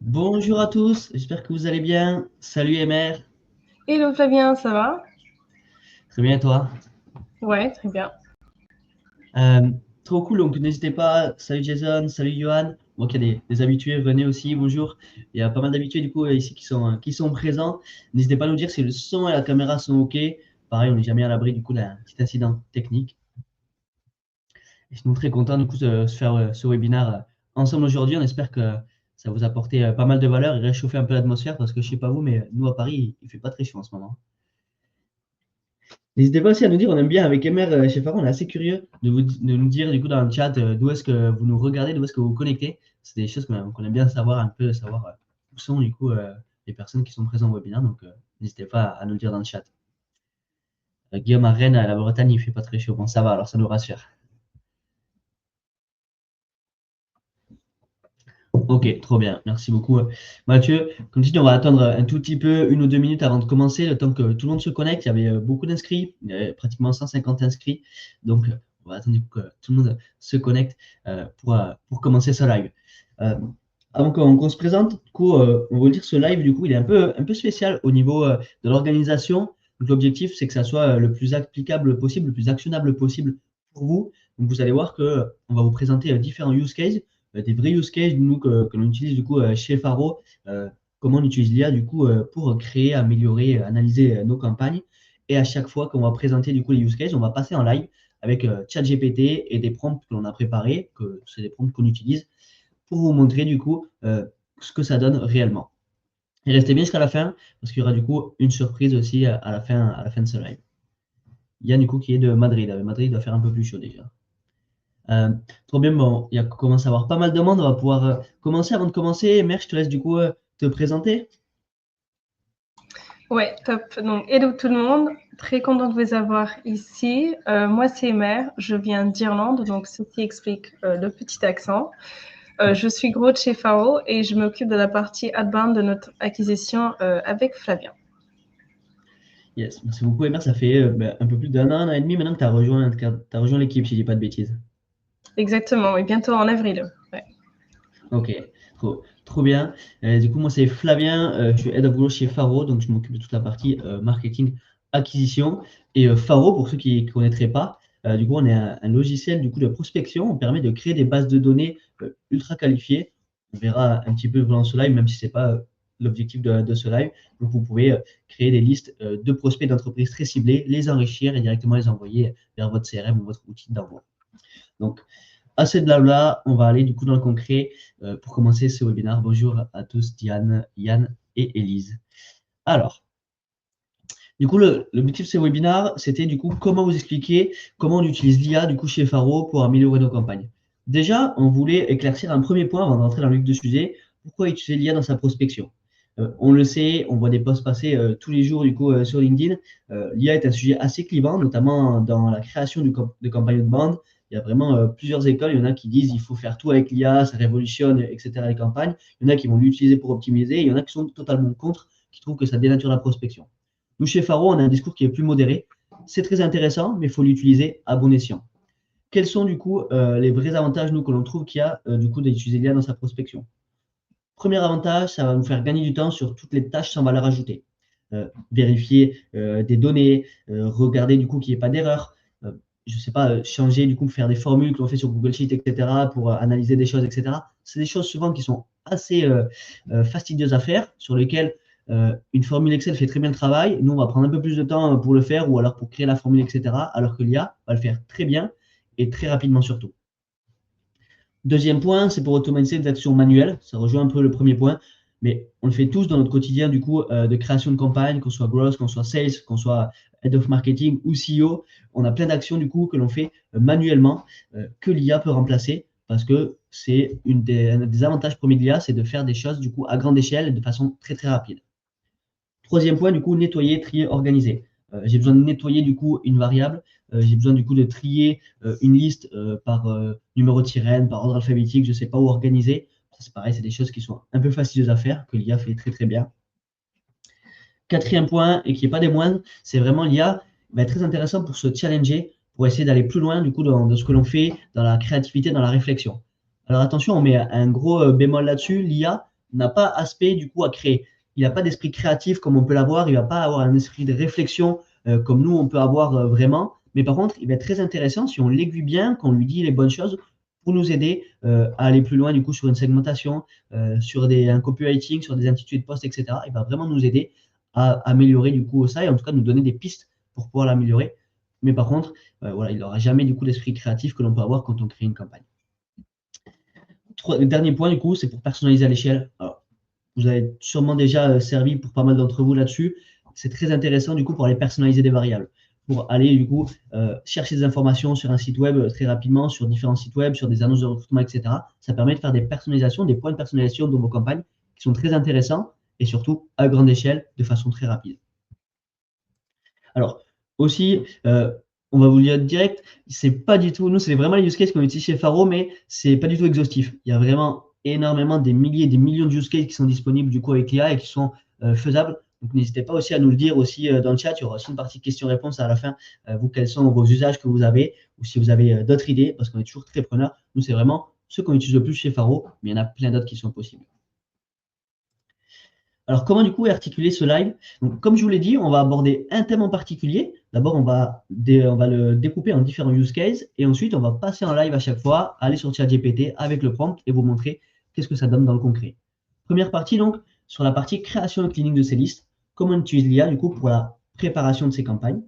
Bonjour à tous, j'espère que vous allez bien. Salut Emer, Hello Flavien, ça va? très bien et toi? Ouais, très bien. Euh, Trop cool, donc n'hésitez pas. Salut Jason, salut Johan. Bon, il y a des habitués, venez aussi, bonjour. Il y a pas mal d'habitués du coup ici qui sont présents. N'hésitez pas à nous dire si le son et la caméra sont OK. Pareil, on n'est jamais à l'abri du coup d'un petit incident technique. Et sinon, très content du coup de se faire ce webinaire ensemble aujourd'hui. On espère que ça vous a apporté pas mal de valeur et réchauffer un peu l'atmosphère parce que je sais pas vous, mais nous à Paris, il fait pas très chaud en ce moment. N'hésitez pas aussi à nous dire, on aime bien avec Emer chez Faro, on est assez curieux de nous dire du coup dans le chat d'où est-ce que vous nous regardez, d'où est-ce que vous vous connectez. C'est des choses qu'on aime bien savoir un peu, savoir où sont du coup les personnes qui sont présentes au webinaire. Donc n'hésitez pas à nous le dire dans le chat. Guillaume à Rennes, à la Bretagne, il fait pas très chaud. Bon, ça va, alors ça nous rassure. Ok, trop bien, merci beaucoup Mathieu. Comme dit, on va attendre un tout petit peu, 1 ou 2 minutes avant de commencer, le temps que tout le monde se connecte. Il y avait beaucoup d'inscrits, il y avait pratiquement 150 inscrits. Donc, on va attendre du coup, que tout le monde se connecte pour commencer ce live. Euh, Avant qu'on se présente, du coup, on va vous dire, ce live, du coup, il est un peu spécial au niveau de l'organisation. Donc, l'objectif, c'est que ça soit le plus applicable possible, le plus actionnable possible pour vous. Donc, vous allez voir que on va vous présenter différents use cases, des vrais use cases nous, que l'on utilise du coup chez Faro, comment on utilise l'IA du coup pour créer, améliorer, analyser nos campagnes. Et à chaque fois qu'on va présenter du coup les use cases, on va passer en live avec ChatGPT et des prompts que l'on a préparés, que c'est des prompts qu'on utilise pour vous montrer du coup ce que ça donne réellement. Et restez bien jusqu'à la fin parce qu'il y aura du coup une surprise aussi à la fin de ce live. Yann du coup qui est de Madrid. Madrid doit faire un peu plus chaud déjà. Euh, Trop bien, bon, il commence à avoir pas mal de monde. On va pouvoir commencer. Avant de commencer, Mère, je te laisse du coup te présenter. Ouais, top. Donc, hello tout le monde. Très content de vous avoir ici. Moi, c'est Emer. Je viens d'Irlande, donc ceci explique le petit accent. Je suis gros de chez Faro et je m'occupe de la partie outbound de notre acquisition avec Flavien. Yes, merci beaucoup, Emer. Ça fait un peu plus d'un an et demi maintenant que tu as rejoint l'équipe, si je dis pas de bêtises. Exactement, et bientôt en avril. Ouais. Ok, trop bien. Du coup, moi, c'est Flavien. Je suis Head of Growth chez Faro, donc je m'occupe de toute la partie marketing, acquisition. Et Faro, pour ceux qui ne connaîtraient pas, du coup, on est un logiciel du coup, de prospection. On permet de créer des bases de données ultra qualifiées. On verra un petit peu dans ce live, même si ce n'est pas l'objectif de ce live. Donc, vous pouvez créer des listes de prospects d'entreprises très ciblées, les enrichir et directement les envoyer vers votre CRM ou votre outil d'envoi. Donc, assez de blabla, on va aller du coup dans le concret pour commencer ce webinaire. Bonjour à tous, Diane, Yann et Élise. Alors, du coup, l'objectif de ce webinaire, c'était du coup comment vous expliquer comment on utilise l'IA du coup chez Faro pour améliorer nos campagnes. Déjà, on voulait éclaircir un premier point avant d'entrer dans le vif du sujet. Pourquoi utiliser l'IA dans sa prospection? On le sait, on voit des posts passer tous les jours du coup sur LinkedIn. L'IA est un sujet assez clivant, notamment dans la création de campagnes de bande. Il y a vraiment plusieurs écoles. Il y en a qui disent il faut faire tout avec l'IA, ça révolutionne, etc. les campagnes. Il y en a qui vont l'utiliser pour optimiser. Et il y en a qui sont totalement contre, qui trouvent que ça dénature la prospection. Nous, chez Faro, on a un discours qui est plus modéré. C'est très intéressant, mais il faut l'utiliser à bon escient. Quels sont du coup les vrais avantages nous que l'on trouve qu'il y a du coup d'utiliser l'IA dans sa prospection? Premier avantage, ça va nous faire gagner du temps sur toutes les tâches sans valeur ajoutée. Vérifier des données, regarder du coup qu'il n'y ait pas d'erreur, je ne sais pas, changer du coup, faire des formules que l'on fait sur Google Sheet, etc., pour analyser des choses, etc. C'est des choses souvent qui sont assez fastidieuses à faire, sur lesquelles une formule Excel fait très bien le travail. Nous, on va prendre un peu plus de temps pour le faire ou alors pour créer la formule, etc., alors que l'IA va le faire très bien et très rapidement surtout. Deuxième point, c'est pour automatiser des actions manuelles. Ça rejoint un peu le premier point, mais on le fait tous dans notre quotidien du coup de création de campagne, qu'on soit growth, qu'on soit sales, qu'on soit head of marketing ou CEO. On a plein d'actions du coup que l'on fait manuellement, que l'IA peut remplacer parce que c'est un des avantages premiers de l'IA, c'est de faire des choses du coup à grande échelle et de façon très très rapide. Troisième point, du coup, nettoyer, trier, organiser. J'ai besoin de nettoyer du coup une variable. J'ai besoin du coup de trier une liste par numéro de sirène, par ordre alphabétique, je ne sais pas où organiser. Ça, c'est pareil, c'est des choses qui sont un peu fastidieuses à faire, que l'IA fait très très bien. Quatrième point, et qui n'est pas des moindres, c'est vraiment l'IA va être très intéressant pour se challenger, pour essayer d'aller plus loin du coup dans ce que l'on fait, dans la créativité, dans la réflexion. Alors attention, on met un gros bémol là-dessus. L'IA n'a pas aspect du coup à créer. Il n'a pas d'esprit créatif comme on peut l'avoir, il ne va pas avoir un esprit de réflexion comme nous on peut avoir vraiment. Mais par contre, il va être très intéressant si on l'aiguille bien, qu'on lui dit les bonnes choses pour nous aider à aller plus loin du coup sur une segmentation, sur un copywriting, sur des intitulés de post, etc. Il va vraiment nous aider à améliorer du coup ça et en tout cas nous donner des pistes pour pouvoir l'améliorer. Mais par contre, voilà, il n'aura jamais du coup l'esprit créatif que l'on peut avoir quand on crée une campagne. Le dernier point du coup, c'est pour personnaliser à l'échelle. Alors, vous avez sûrement déjà servi pour pas mal d'entre vous là-dessus. C'est très intéressant du coup pour aller personnaliser des variables, pour aller du coup chercher des informations sur un site web très rapidement, sur différents sites web, sur des annonces de recrutement, etc. Ça permet de faire des personnalisations, des points de personnalisation dans vos campagnes qui sont très intéressants et surtout à grande échelle de façon très rapide. Alors, aussi, on va vous le dire direct, c'est pas du tout, nous, c'est vraiment les use cases qu'on utilise chez Faro, mais c'est pas du tout exhaustif. Il y a vraiment énormément, des milliers, des millions de use cases qui sont disponibles du coup avec l'IA et qui sont faisables. Donc, n'hésitez pas aussi à nous le dire aussi dans le chat. Il y aura aussi une partie questions-réponses à la fin. Vous, quels sont vos usages que vous avez ou si vous avez d'autres idées, parce qu'on est toujours très preneurs. Nous, c'est vraiment ceux qu'on utilise le plus chez Faro, mais il y en a plein d'autres qui sont possibles. Alors, comment du coup articuler ce live? Donc, comme je vous l'ai dit, on va aborder un thème en particulier. D'abord, on va le découper en différents use cases et ensuite, on va passer en live à chaque fois, aller sur ChatGPT avec le prompt et vous montrer qu'est-ce que ça donne dans le concret. Première partie, donc, sur la partie création et cleaning de ces listes. Comment on utilise l'IA du coup pour la préparation de ces campagnes.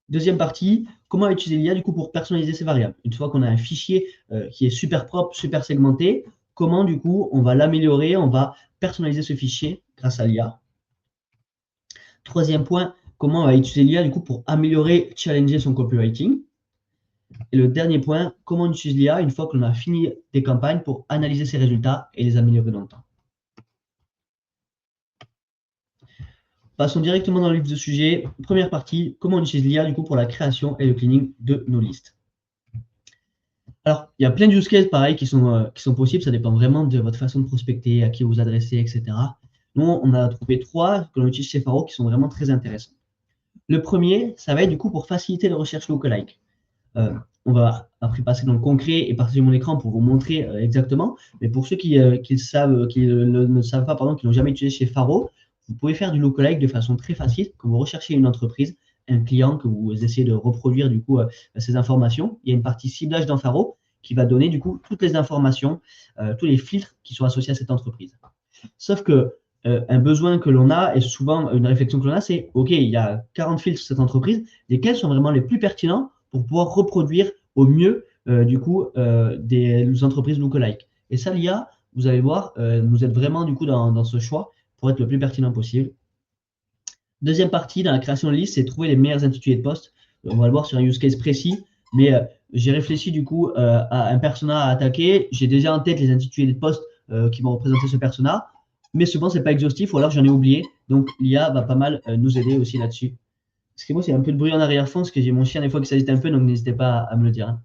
Deuxième partie, comment utiliser l'IA du coup pour personnaliser ces variables. Une fois qu'on a un fichier qui est super propre, super segmenté, comment du coup on va l'améliorer, on va personnaliser ce fichier grâce à l'IA. Troisième point, comment on va utiliser l'IA du coup pour améliorer, challenger son copywriting. Et le dernier point, comment on utilise l'IA une fois qu'on a fini des campagnes pour analyser ses résultats et les améliorer dans le temps. Passons directement dans le vif du sujet. Première partie, comment on utilise l'IA du coup pour la création et le cleaning de nos listes. Alors, il y a plein de use cases pareil qui sont possibles, ça dépend vraiment de votre façon de prospecter, à qui vous adressez, etc. Nous, on a trouvé 3 que l'on utilise chez Faro qui sont vraiment très intéressants. Le premier, ça va être du coup pour faciliter les recherches lookalike. On va après passer dans le concret et partager mon écran pour vous montrer exactement. Mais pour ceux qui ne savent pas, pardon, qui n'ont jamais utilisé chez Faro, vous pouvez faire du lookalike de façon très facile. Quand vous recherchez une entreprise, un client, que vous essayez de reproduire du coup ces informations, il y a une partie ciblage dans Faro qui va donner du coup toutes les informations, tous les filtres qui sont associés à cette entreprise. Sauf que un besoin que l'on a et souvent une réflexion que l'on a, c'est OK, il y a 40 filtres sur cette entreprise, lesquels sont vraiment les plus pertinents pour pouvoir reproduire au mieux du coup des entreprises lookalike. Et ça, l'IA, vous allez voir, nous aide vraiment du coup dans ce choix pour être le plus pertinent possible. Deuxième partie dans la création de liste, c'est trouver les meilleurs intitulés de poste. On va le voir sur un use case précis, mais j'ai réfléchi du coup à un persona à attaquer. J'ai déjà en tête les intitulés de poste qui vont représenter ce persona, mais souvent c'est pas exhaustif ou alors j'en ai oublié. Donc l'IA va pas mal nous aider aussi là-dessus. Excusez-moi, c'est un peu de bruit en arrière-fond parce que j'ai mon chien des fois qui s'agite un peu, donc n'hésitez pas à me le dire.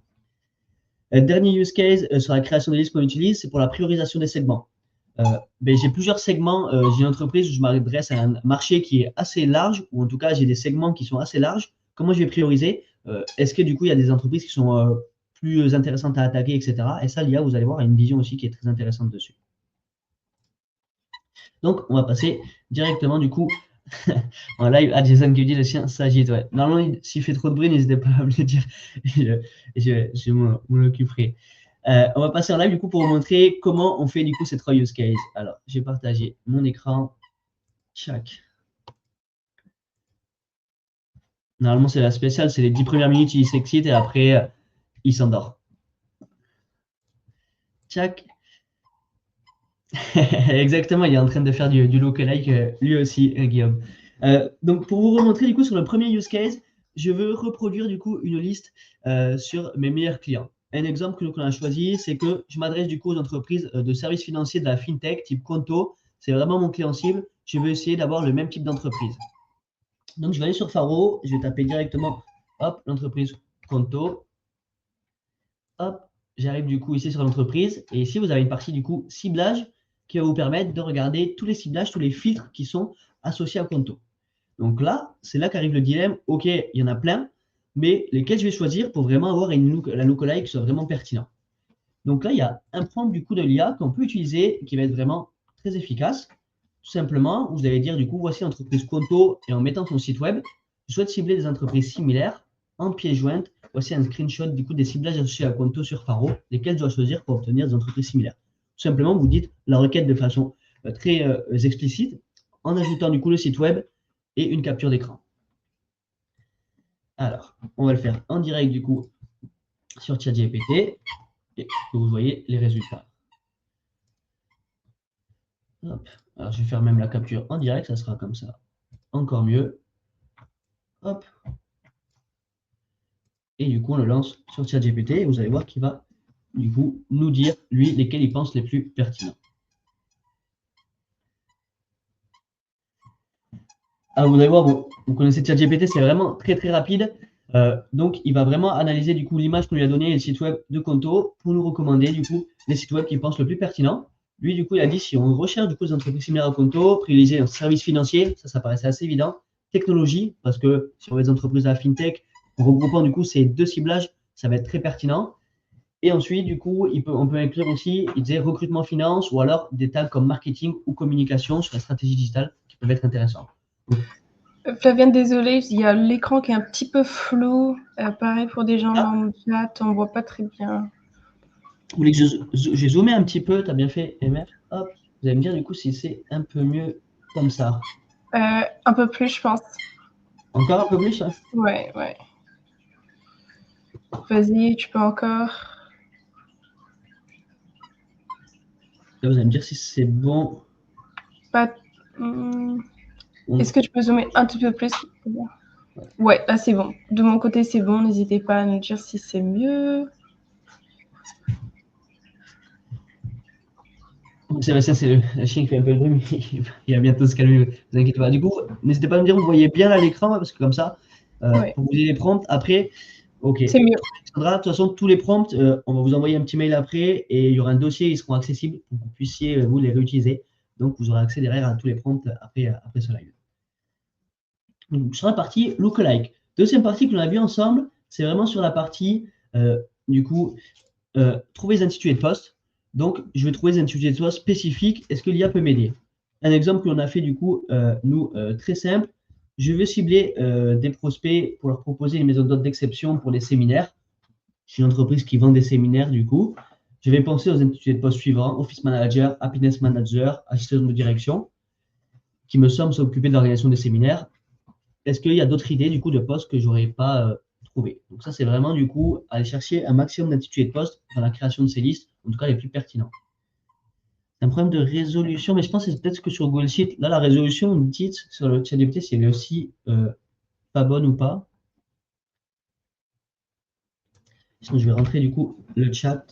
Dernier use case sur la création des listes qu'on utilise, c'est pour la priorisation des segments. J'ai plusieurs segments. J'ai une entreprise où je m'adresse à un marché qui est assez large, ou en tout cas, j'ai des segments qui sont assez larges. Comment je vais prioriser? Est-ce que du coup, il y a des entreprises qui sont plus intéressantes à attaquer, etc. Et ça, l'IA, vous allez voir, a une vision aussi qui est très intéressante dessus. Donc, on va passer directement du coup en live à Jason qui dit le chien s'agite. Ouais. Normalement, s'il fait trop de bruit, n'hésitez pas à me le dire. Je m'en occuperai. On va passer en live du coup pour vous montrer comment on fait du coup ces 3 use cases. Alors, j'ai partagé mon écran. Chac. Normalement, c'est la spéciale, c'est les 10 premières minutes, il s'excite et après, il s'endort. Chac. Exactement, il est en train de faire du lookalike lui aussi, Guillaume. Donc, pour vous remontrer du coup sur le premier use case, je veux reproduire du coup une liste sur mes meilleurs clients. Un exemple que l'on a choisi, c'est que je m'adresse du coup aux entreprises de services financiers de la fintech type Conto. C'est vraiment mon client cible. Je veux essayer d'avoir le même type d'entreprise. Donc, je vais aller sur Faro, je vais taper directement, hop, l'entreprise Conto. Hop, j'arrive du coup ici sur l'entreprise. Et ici, vous avez une partie du coup ciblage qui va vous permettre de regarder tous les ciblages, tous les filtres qui sont associés à Conto. Donc là, c'est là qu'arrive le dilemme. OK, il y en a plein, mais lesquels je vais choisir pour vraiment avoir la lookalike qui soit vraiment pertinent. Donc là, il y a un prompt du coup de l'IA qu'on peut utiliser qui va être vraiment très efficace. Tout simplement, vous allez dire du coup, voici l'entreprise Conto et en mettant son site web, je souhaite cibler des entreprises similaires en pièce jointe. Voici un screenshot du coup des ciblages associés à Conto sur Faro, lesquels je dois choisir pour obtenir des entreprises similaires. Tout simplement, vous dites la requête de façon très explicite en ajoutant du coup le site web et une capture d'écran. Alors, on va le faire en direct du coup sur ChatGPT et que vous voyez les résultats. Hop. Alors, je vais faire même la capture en direct, ça sera comme ça. Encore mieux. Hop. Et du coup, on le lance sur ChatGPT et vous allez voir qu'il va du coup nous dire, lui, lesquels il pense les plus pertinents. Alors, vous allez voir, vous connaissez ChatGPT, c'est vraiment très très rapide. Donc, il va vraiment analyser du coup l'image qu'on lui a donnée et le site web de Conto pour nous recommander du coup les sites web qu'il pense le plus pertinent. Lui, du coup, il a dit si on recherche du coup des entreprises similaires à Conto, privilégier un service financier, ça paraissait assez évident. Technologie, parce que sur les entreprises à la fintech, en regroupant du coup ces deux ciblages, ça va être très pertinent. Et ensuite, du coup, on peut inclure aussi, il disait recrutement finance ou alors des tags comme marketing ou communication sur la stratégie digitale qui peuvent être intéressants. Flavienne, désolée, il y a l'écran qui est un petit peu flou. Pareil pour des gens dans le chat, on ne voit pas très bien. Vous voulez que j'ai zoomé un petit peu, tu as bien fait, MR. Hop, vous allez me dire du coup si c'est un peu mieux comme ça. Un peu plus, je pense. Encore un peu plus, hein? Ouais, ouais. Vas-y, tu peux encore. Là, vous allez me dire si c'est bon. Pas... Est-ce que je peux zoomer un tout peu plus? Ouais, là c'est bon. De mon côté, c'est bon. N'hésitez pas à nous dire si c'est mieux. Sébastien, c'est le chien qui fait un peu de bruit, mais il va bientôt se calmer, vous inquiétez pas. Du coup, n'hésitez pas à me dire, vous voyez bien là l'écran, parce que comme ça, Ouais, pour vous ayez les prompts, après, ok. c'est mieux. Sandra, de toute façon, tous les prompts, on va vous envoyer un petit mail après, et il y aura un dossier, ils seront accessibles pour que vous puissiez, vous, les réutiliser. Donc, vous aurez accès derrière à tous les prompts après ce live. Donc, sur la partie lookalike. Deuxième partie que l'on a vu ensemble, c'est vraiment sur la partie, du coup, trouver les intitulés de poste. Donc, je vais trouver des intitulés de poste spécifiques. Est-ce que l'IA peut m'aider? Un exemple que l'on a fait, du coup, nous, très simple. Je veux cibler des prospects pour leur proposer une maison d'hôte d'exception pour des séminaires. Je suis une entreprise qui vend des séminaires, du coup. Je vais penser aux intitulés de poste suivants: Office Manager, Happiness Manager, assistant de direction, qui me semblent s'occuper de l'organisation des séminaires. Est-ce qu'il y a d'autres idées du coup de postes que j'aurais pas trouvé? Donc ça, c'est vraiment du coup aller chercher un maximum d'intitulés de postes dans la création de ces listes, en tout cas les plus pertinents. C'est un problème de résolution, mais je pense que c'est peut-être que sur Google Sheet, là, la résolution, vous dites sur le chat GPT, si elle est aussi pas bonne ou pas. Sinon, je vais rentrer du coup le chat.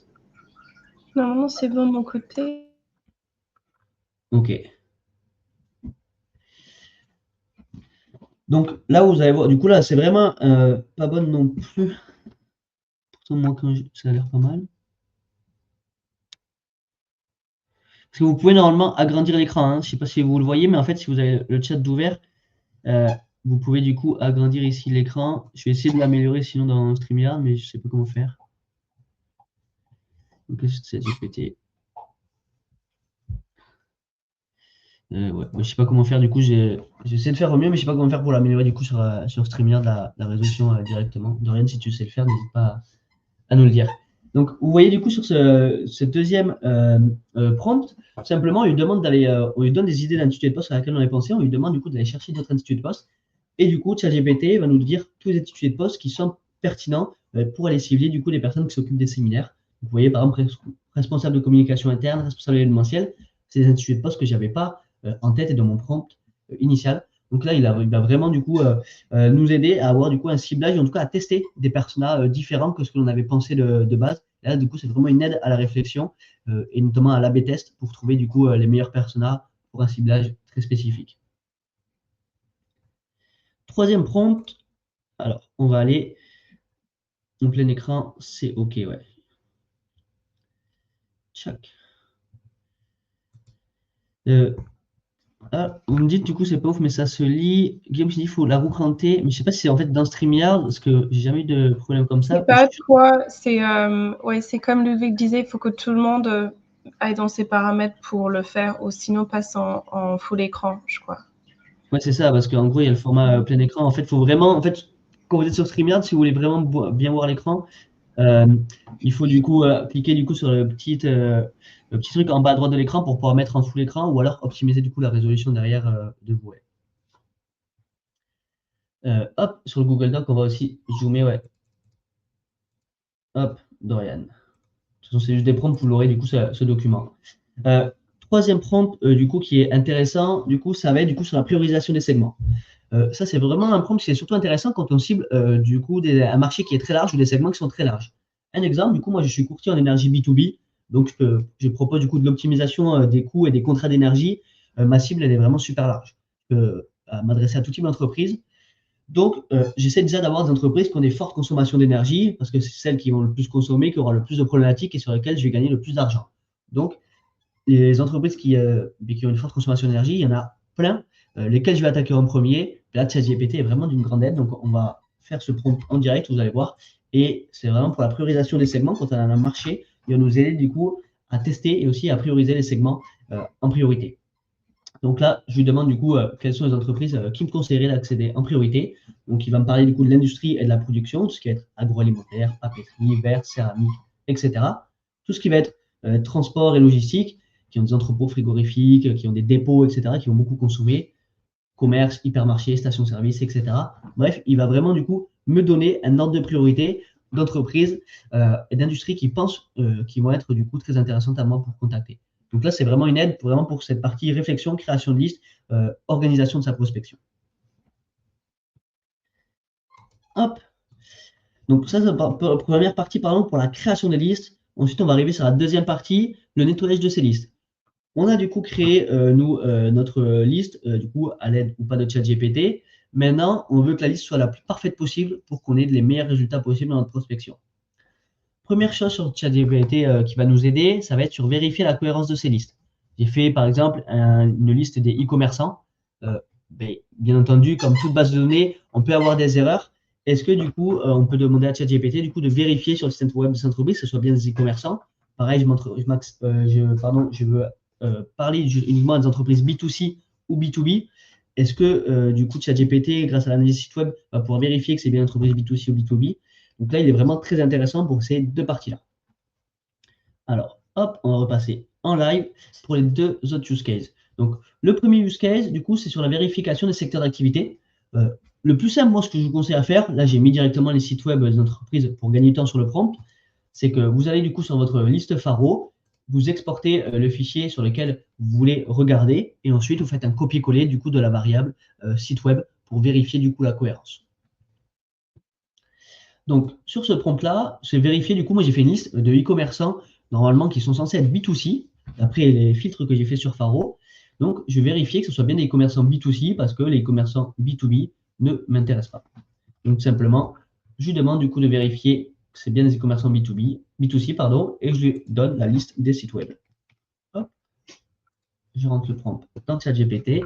Normalement, c'est bon de mon côté. Ok. Donc là, vous allez voir, du coup là, c'est vraiment pas bonne non plus. Pourtant, moi, ça a l'air pas mal. Parce que vous pouvez normalement agrandir l'écran, hein. Je ne sais pas si vous le voyez, mais en fait, si vous avez le chat d'ouvert, vous pouvez du coup agrandir ici l'écran. Je vais essayer de l'améliorer sinon dans StreamYard, mais je ne sais pas comment faire. Donc c'est GPT. Ouais, je ne sais pas comment faire. Du coup, j'ai essayé de faire au mieux, mais je ne sais pas comment faire pour l'améliorer du coup sur StreamYard la résolution directement. Dorian, si tu sais le faire, n'hésite pas à nous le dire. Donc, vous voyez du coup sur ce deuxième prompt, simplement, on lui demande on lui donne des idées d'intitulé de poste à laquelle on avait pensé, on lui demande du coup d'aller chercher d'autres intitulés de poste. Et du coup, ChatGPT va nous dire tous les intitulés de poste qui sont pertinents pour aller cibler du coup les personnes qui s'occupent des séminaires. Vous voyez par exemple responsable de communication interne, responsable événementiel, c'est des intitulés de poste que je n'avais pas en tête et dans mon prompt initial. Donc là, il va vraiment du coup nous aider à avoir du coup un ciblage, en tout cas à tester des personas différents que ce que l'on avait pensé de base. Et là, du coup, c'est vraiment une aide à la réflexion et notamment à l'A/B test pour trouver du coup les meilleurs personas pour un ciblage très spécifique. Troisième prompt, alors on va aller en plein écran, c'est OK, ouais. Check. Ah, vous me dites du coup c'est pas ouf, mais ça se lit. Guillaume, il faut la roue crantée, mais je sais pas si c'est en fait dans StreamYard, parce que j'ai jamais eu de problème comme C'est ça. pas toi, c'est ouais, c'est comme Ludwig disait, il faut que tout le monde aille dans ses paramètres pour le faire, ou sinon passe en full écran, je crois. Ouais, c'est ça, parce qu'en gros, il y a le format plein écran. En fait, il faut vraiment, en fait, quand vous êtes sur StreamYard, si vous voulez vraiment bien voir l'écran, euh, il faut du coup cliquer du coup sur le petit truc en bas à droite de l'écran pour pouvoir mettre en full écran ou alors optimiser du coup la résolution derrière de vous. Ouais. Hop, sur le Google Doc, on va aussi zoomer, ouais. Hop, Dorian. De toute façon, c'est juste des prompts, vous l'aurez du coup ce document. Euh, Troisième prompt du coup qui est intéressant, du coup, ça va être du coup sur la priorisation des segments. Ça, c'est vraiment un prompt qui est surtout intéressant quand on cible du coup un marché qui est très large ou des segments qui sont très larges. Un exemple, du coup, moi je suis courtier en énergie B2B, donc je propose du coup de l'optimisation des coûts et des contrats d'énergie. Ma cible, elle est vraiment super large. Je peux m'adresser à tout type d'entreprise. Donc, j'essaie déjà d'avoir des entreprises qui ont des fortes consommations d'énergie, parce que c'est celles qui vont le plus consommer, qui auront le plus de problématiques et sur lesquelles je vais gagner le plus d'argent. Donc, les entreprises qui ont une forte consommation d'énergie, il y en a plein, lesquelles je vais attaquer en premier. Là, ChatGPT est vraiment d'une grande aide, donc on va faire ce prompt en direct, vous allez voir. Et c'est vraiment pour la priorisation des segments, quand on a un marché, il va nous aider du coup à tester et aussi à prioriser les segments en priorité. Donc là, je lui demande du coup quelles sont les entreprises qui me conseilleraient d'accéder en priorité. Donc il va me parler du coup de l'industrie et de la production, tout ce qui va être agroalimentaire, papeterie, verre, céramique, etc. Tout ce qui va être transport et logistique, qui ont des entrepôts frigorifiques, qui ont des dépôts, etc., qui vont beaucoup consommer, commerce, hypermarché, station-service, etc. Bref, il va vraiment du coup me donner un ordre de priorité d'entreprises et d'industries qui vont être du coup très intéressantes à moi pour contacter. Donc là, c'est vraiment une aide vraiment pour cette partie réflexion, création de liste, organisation de sa prospection. Hop. Donc ça, c'est la première partie, pardon, pour la création des listes. Ensuite, on va arriver sur la deuxième partie, le nettoyage de ces listes. On a du coup créé, notre liste, du coup, à l'aide ou pas de ChatGPT. Maintenant, on veut que la liste soit la plus parfaite possible pour qu'on ait les meilleurs résultats possibles dans notre prospection. Première chose sur ChatGPT qui va nous aider, ça va être sur vérifier la cohérence de ces listes. J'ai fait par exemple une liste des e-commerçants. Bien entendu, comme toute base de données, on peut avoir des erreurs. Est-ce que du coup, on peut demander à ChatGPT du coup de vérifier sur le site web de cette entreprise que ce soit bien des e-commerçants. Pareil, je veux parler uniquement à des entreprises B2C ou B2B. Est-ce que du coup ChatGPT, grâce à l'analyse site web, va pouvoir vérifier que c'est bien une entreprise B2C ou B2B? Donc là, il est vraiment très intéressant pour ces deux parties-là. Alors, hop, on va repasser en live pour les deux autres use cases. Donc, le premier use case, du coup, c'est sur la vérification des secteurs d'activité. Le plus simple, moi, ce que je vous conseille à faire, là, j'ai mis directement les sites web des entreprises pour gagner du temps sur le prompt, c'est que vous allez du coup sur votre liste Faro, vous exportez le fichier sur lequel vous voulez regarder, et ensuite vous faites un copier-coller du coup de la variable site web pour vérifier du coup la cohérence. Donc, sur ce prompt-là, c'est vérifier, du coup, moi j'ai fait une liste de e-commerçants, normalement, qui sont censés être B2C, d'après les filtres que j'ai fait sur Faro. Donc, je vais vérifier que ce soit bien des e-commerçants B2C, parce que les e-commerçants B2B ne m'intéressent pas. Donc, simplement, je lui demande du coup de vérifier que c'est bien des e-commerçants B2C, pardon, et je lui donne la liste des sites web. Hop. Je rentre le prompt dans ChatGPT.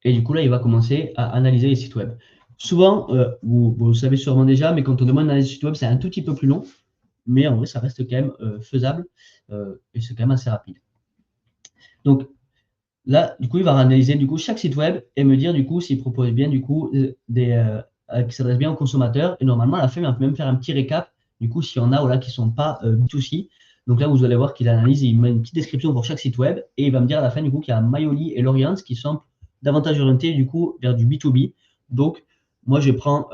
Et du coup, là, il va commencer à analyser les sites web. Souvent, vous savez sûrement déjà, mais quand on demande une analyse de site web, c'est un tout petit peu plus long. Mais en vrai, ça reste quand même faisable et c'est quand même assez rapide. Donc là, du coup, il va analyser du coup chaque site web et me dire du coup s'il propose bien du coup qui s'adresse bien aux consommateurs. Et normalement, à la fin, il va même faire un petit récap du coup s'il y en a ou là qui sont pas B2C. Donc là, vous allez voir qu'il analyse, il met une petite description pour chaque site web et il va me dire à la fin du coup qu'il y a Maioli et Lorians qui sont davantage orientés du coup vers du B2B. Donc moi, je prends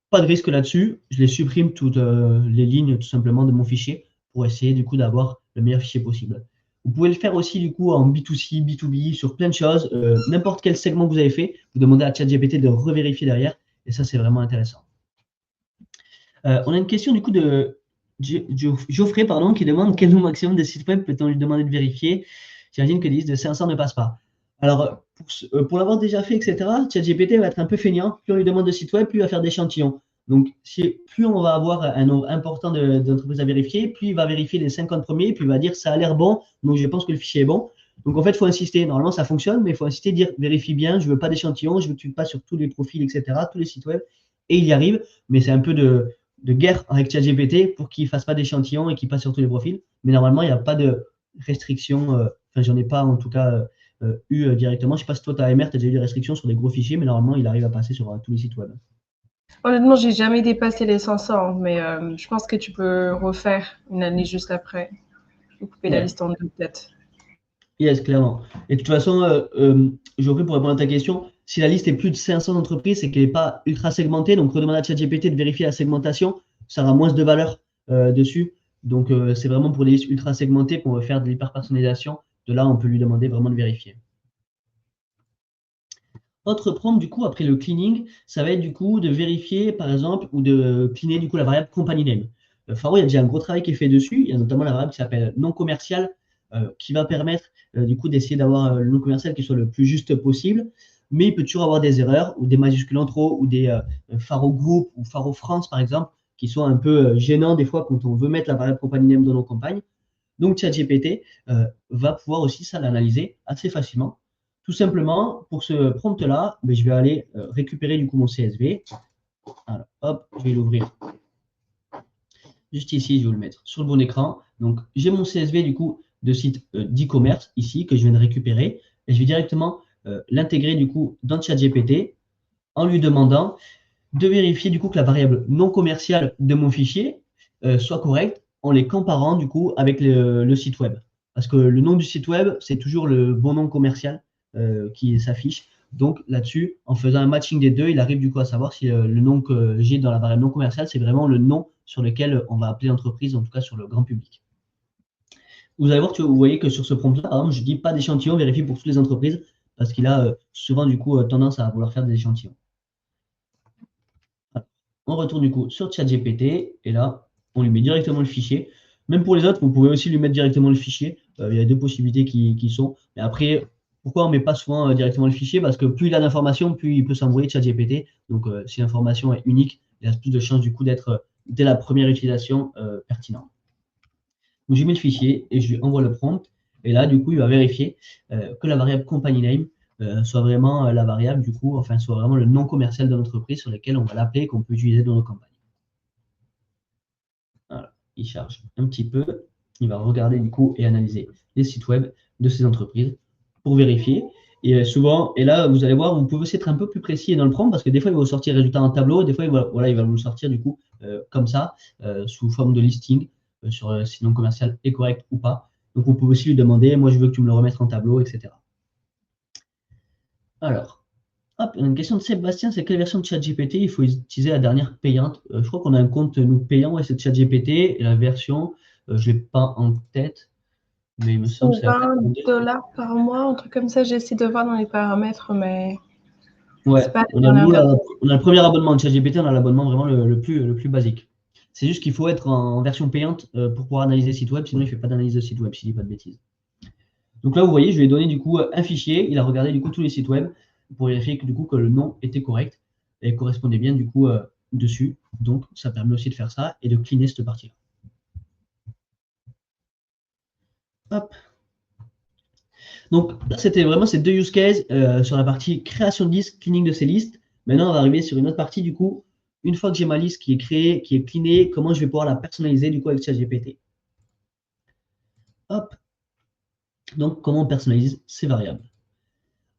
pas de risque là-dessus. Je les supprime toutes les lignes tout simplement de mon fichier pour essayer du coup d'avoir le meilleur fichier possible. Vous pouvez le faire aussi du coup en B2C, B2B, sur plein de choses. N'importe quel segment que vous avez fait, vous demandez à ChatGPT de revérifier derrière. Et ça, c'est vraiment intéressant. On a une question du coup de Geoffrey pardon, qui demande quel nombre maximum de sites web peut-on lui demander de vérifier. J'imagine que les listes de 500 ne passent pas. Alors, pour l'avoir déjà fait, etc., ChatGPT va être un peu feignant. Plus on lui demande de sites web, plus il va faire d'échantillons. Donc, plus on va avoir un nombre important d'entreprises à vérifier, plus il va vérifier les 50 premiers, puis il va dire ça a l'air bon, donc je pense que le fichier est bon. Donc, en fait, il faut insister. Normalement, ça fonctionne, mais il faut insister, dire vérifie bien, je ne veux pas d'échantillon, je veux que tu passes sur tous les profils, etc., tous les sites web. Et il y arrive, mais c'est un peu de guerre avec ChatGPT pour qu'il ne fasse pas d'échantillon et qu'il passe sur tous les profils. Mais normalement, il n'y a pas de restriction. Enfin, j'en ai pas en tout cas eu directement. Je ne sais pas si toi, tu as MR, tu as déjà eu des restrictions sur des gros fichiers, mais normalement, il arrive à passer sur tous les sites web. Honnêtement, j'ai jamais dépassé les 500, mais je pense que tu peux refaire une année juste après. Je peux couper la liste en deux, peut-être. Yes, clairement. Et de toute façon, Geoffrey, pour répondre à ta question, si la liste est plus de 500 entreprises, c'est qu'elle n'est pas ultra segmentée. Donc, redemander à ChatGPT de vérifier la segmentation, ça aura moins de valeur dessus. Donc, c'est vraiment pour les listes ultra segmentées qu'on veut faire de l'hyper-personnalisation. De là, on peut lui demander vraiment de vérifier. Autre prompt, du coup, après le cleaning, ça va être du coup de vérifier, par exemple, ou de cleaner du coup la variable company name. Faro, il y a déjà un gros travail qui est fait dessus. Il y a notamment la variable qui s'appelle non commercial, qui va permettre du coup d'essayer d'avoir le non commercial qui soit le plus juste possible. Mais il peut toujours avoir des erreurs ou des majuscules en trop ou des Faro Group ou Faro France, par exemple, qui sont un peu gênants des fois quand on veut mettre la variable company name dans nos campagnes. Donc ChatGPT va pouvoir aussi ça l'analyser assez facilement. Tout simplement, pour ce prompt-là, je vais aller récupérer du coup mon CSV. Alors, hop, je vais l'ouvrir juste ici, je vais le mettre sur le bon écran. Donc, j'ai mon CSV du coup de site d'e-commerce ici que je viens de récupérer et je vais directement l'intégrer du coup dans ChatGPT en lui demandant de vérifier du coup que la variable non commerciale de mon fichier soit correcte en les comparant du coup avec le site web. Parce que le nom du site web, c'est toujours le bon nom commercial qui s'affiche. Donc là-dessus, en faisant un matching des deux, il arrive du coup à savoir si le nom que j'ai dans la variable non commerciale, c'est vraiment le nom sur lequel on va appeler l'entreprise, en tout cas sur le grand public. Vous allez voir, vous voyez que sur ce prompt-là, par exemple, je dis pas d'échantillon, vérifie pour toutes les entreprises, parce qu'il a souvent du coup tendance à vouloir faire des échantillons. On retourne du coup sur ChatGPT et là, on lui met directement le fichier. Même pour les autres, vous pouvez aussi lui mettre directement le fichier. Il y a deux possibilités qui sont. Mais après, pourquoi on ne met pas souvent directement le fichier? Parce que plus il a d'informations, plus il peut s'embrouiller ChatGPT. Donc, si l'information est unique, il a plus de chances du coup d'être, dès la première utilisation, pertinent. Donc, je lui mets le fichier et je lui envoie le prompt. Et là, du coup, il va vérifier que la variable company name soit vraiment la variable, du coup, enfin, soit vraiment le nom commercial de l'entreprise sur lequel on va l'appeler et qu'on peut utiliser dans nos campagnes. Voilà, il charge un petit peu. Il va regarder, du coup, et analyser les sites web de ces entreprises pour vérifier. Et souvent, et là, vous allez voir, vous pouvez aussi être un peu plus précis dans le prompt parce que des fois, il va vous sortir le résultat en tableau. Des fois, il va vous le sortir, du coup, comme ça, sous forme de listing sur si le nom commercial est correct ou pas. Donc, vous pouvez aussi lui demander, moi, je veux que tu me le remettes en tableau, etc. Alors, hop, une question de Sébastien, c'est quelle version de ChatGPT il faut utiliser la dernière payante? Je crois qu'on a un compte nous payant et c'est ChatGPT et la version, je ne l'ai pas en tête, mais il me semble que c'est la $20 par mois, un truc comme ça. J'essaie de voir dans les paramètres, mais ouais, c'est pas on a le premier abonnement de ChatGPT, on a l'abonnement vraiment le plus basique. C'est juste qu'il faut être en version payante pour pouvoir analyser site web, sinon il ne fait pas d'analyse de site web, si je dis pas de bêtises. Donc là, vous voyez, je lui ai donné du coup un fichier, il a regardé du coup tous les sites web pour vérifier que du coup que le nom était correct et correspondait bien du coup dessus. Donc ça permet aussi de faire ça et de cleaner cette partie-là. Hop. Donc là, c'était vraiment ces deux use cases sur la partie création de listes, cleaning de ces listes. Maintenant, on va arriver sur une autre partie du coup. Une fois que j'ai ma liste qui est créée, qui est cleanée, comment je vais pouvoir la personnaliser du coup avec ChatGPT. Hop. Donc, comment on personnalise ces variables.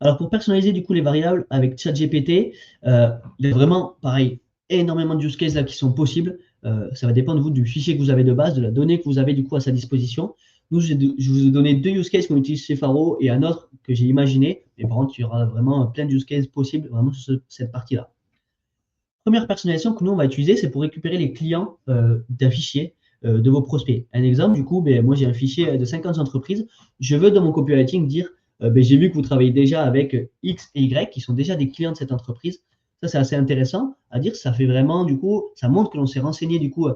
Alors, pour personnaliser du coup les variables avec ChatGPT, il y a vraiment, pareil, énormément de use cases là qui sont possibles. Ça va dépendre de vous du fichier que vous avez de base, de la donnée que vous avez du coup à sa disposition. Nous, je vous ai donné deux use cases qu'on utilise chez Faro et un autre que j'ai imaginé. Mais par contre, il y aura vraiment plein de use cases possibles vraiment sur cette partie-là. Première personnalisation que nous, on va utiliser, c'est pour récupérer les clients d'un fichier de vos prospects. Un exemple, du coup, moi, j'ai un fichier de 50 entreprises. Je veux, dans mon copywriting, dire j'ai vu que vous travaillez déjà avec X et Y, qui sont déjà des clients de cette entreprise. Ça, c'est assez intéressant à dire. Ça fait vraiment, du coup, ça montre que l'on s'est renseigné, du coup,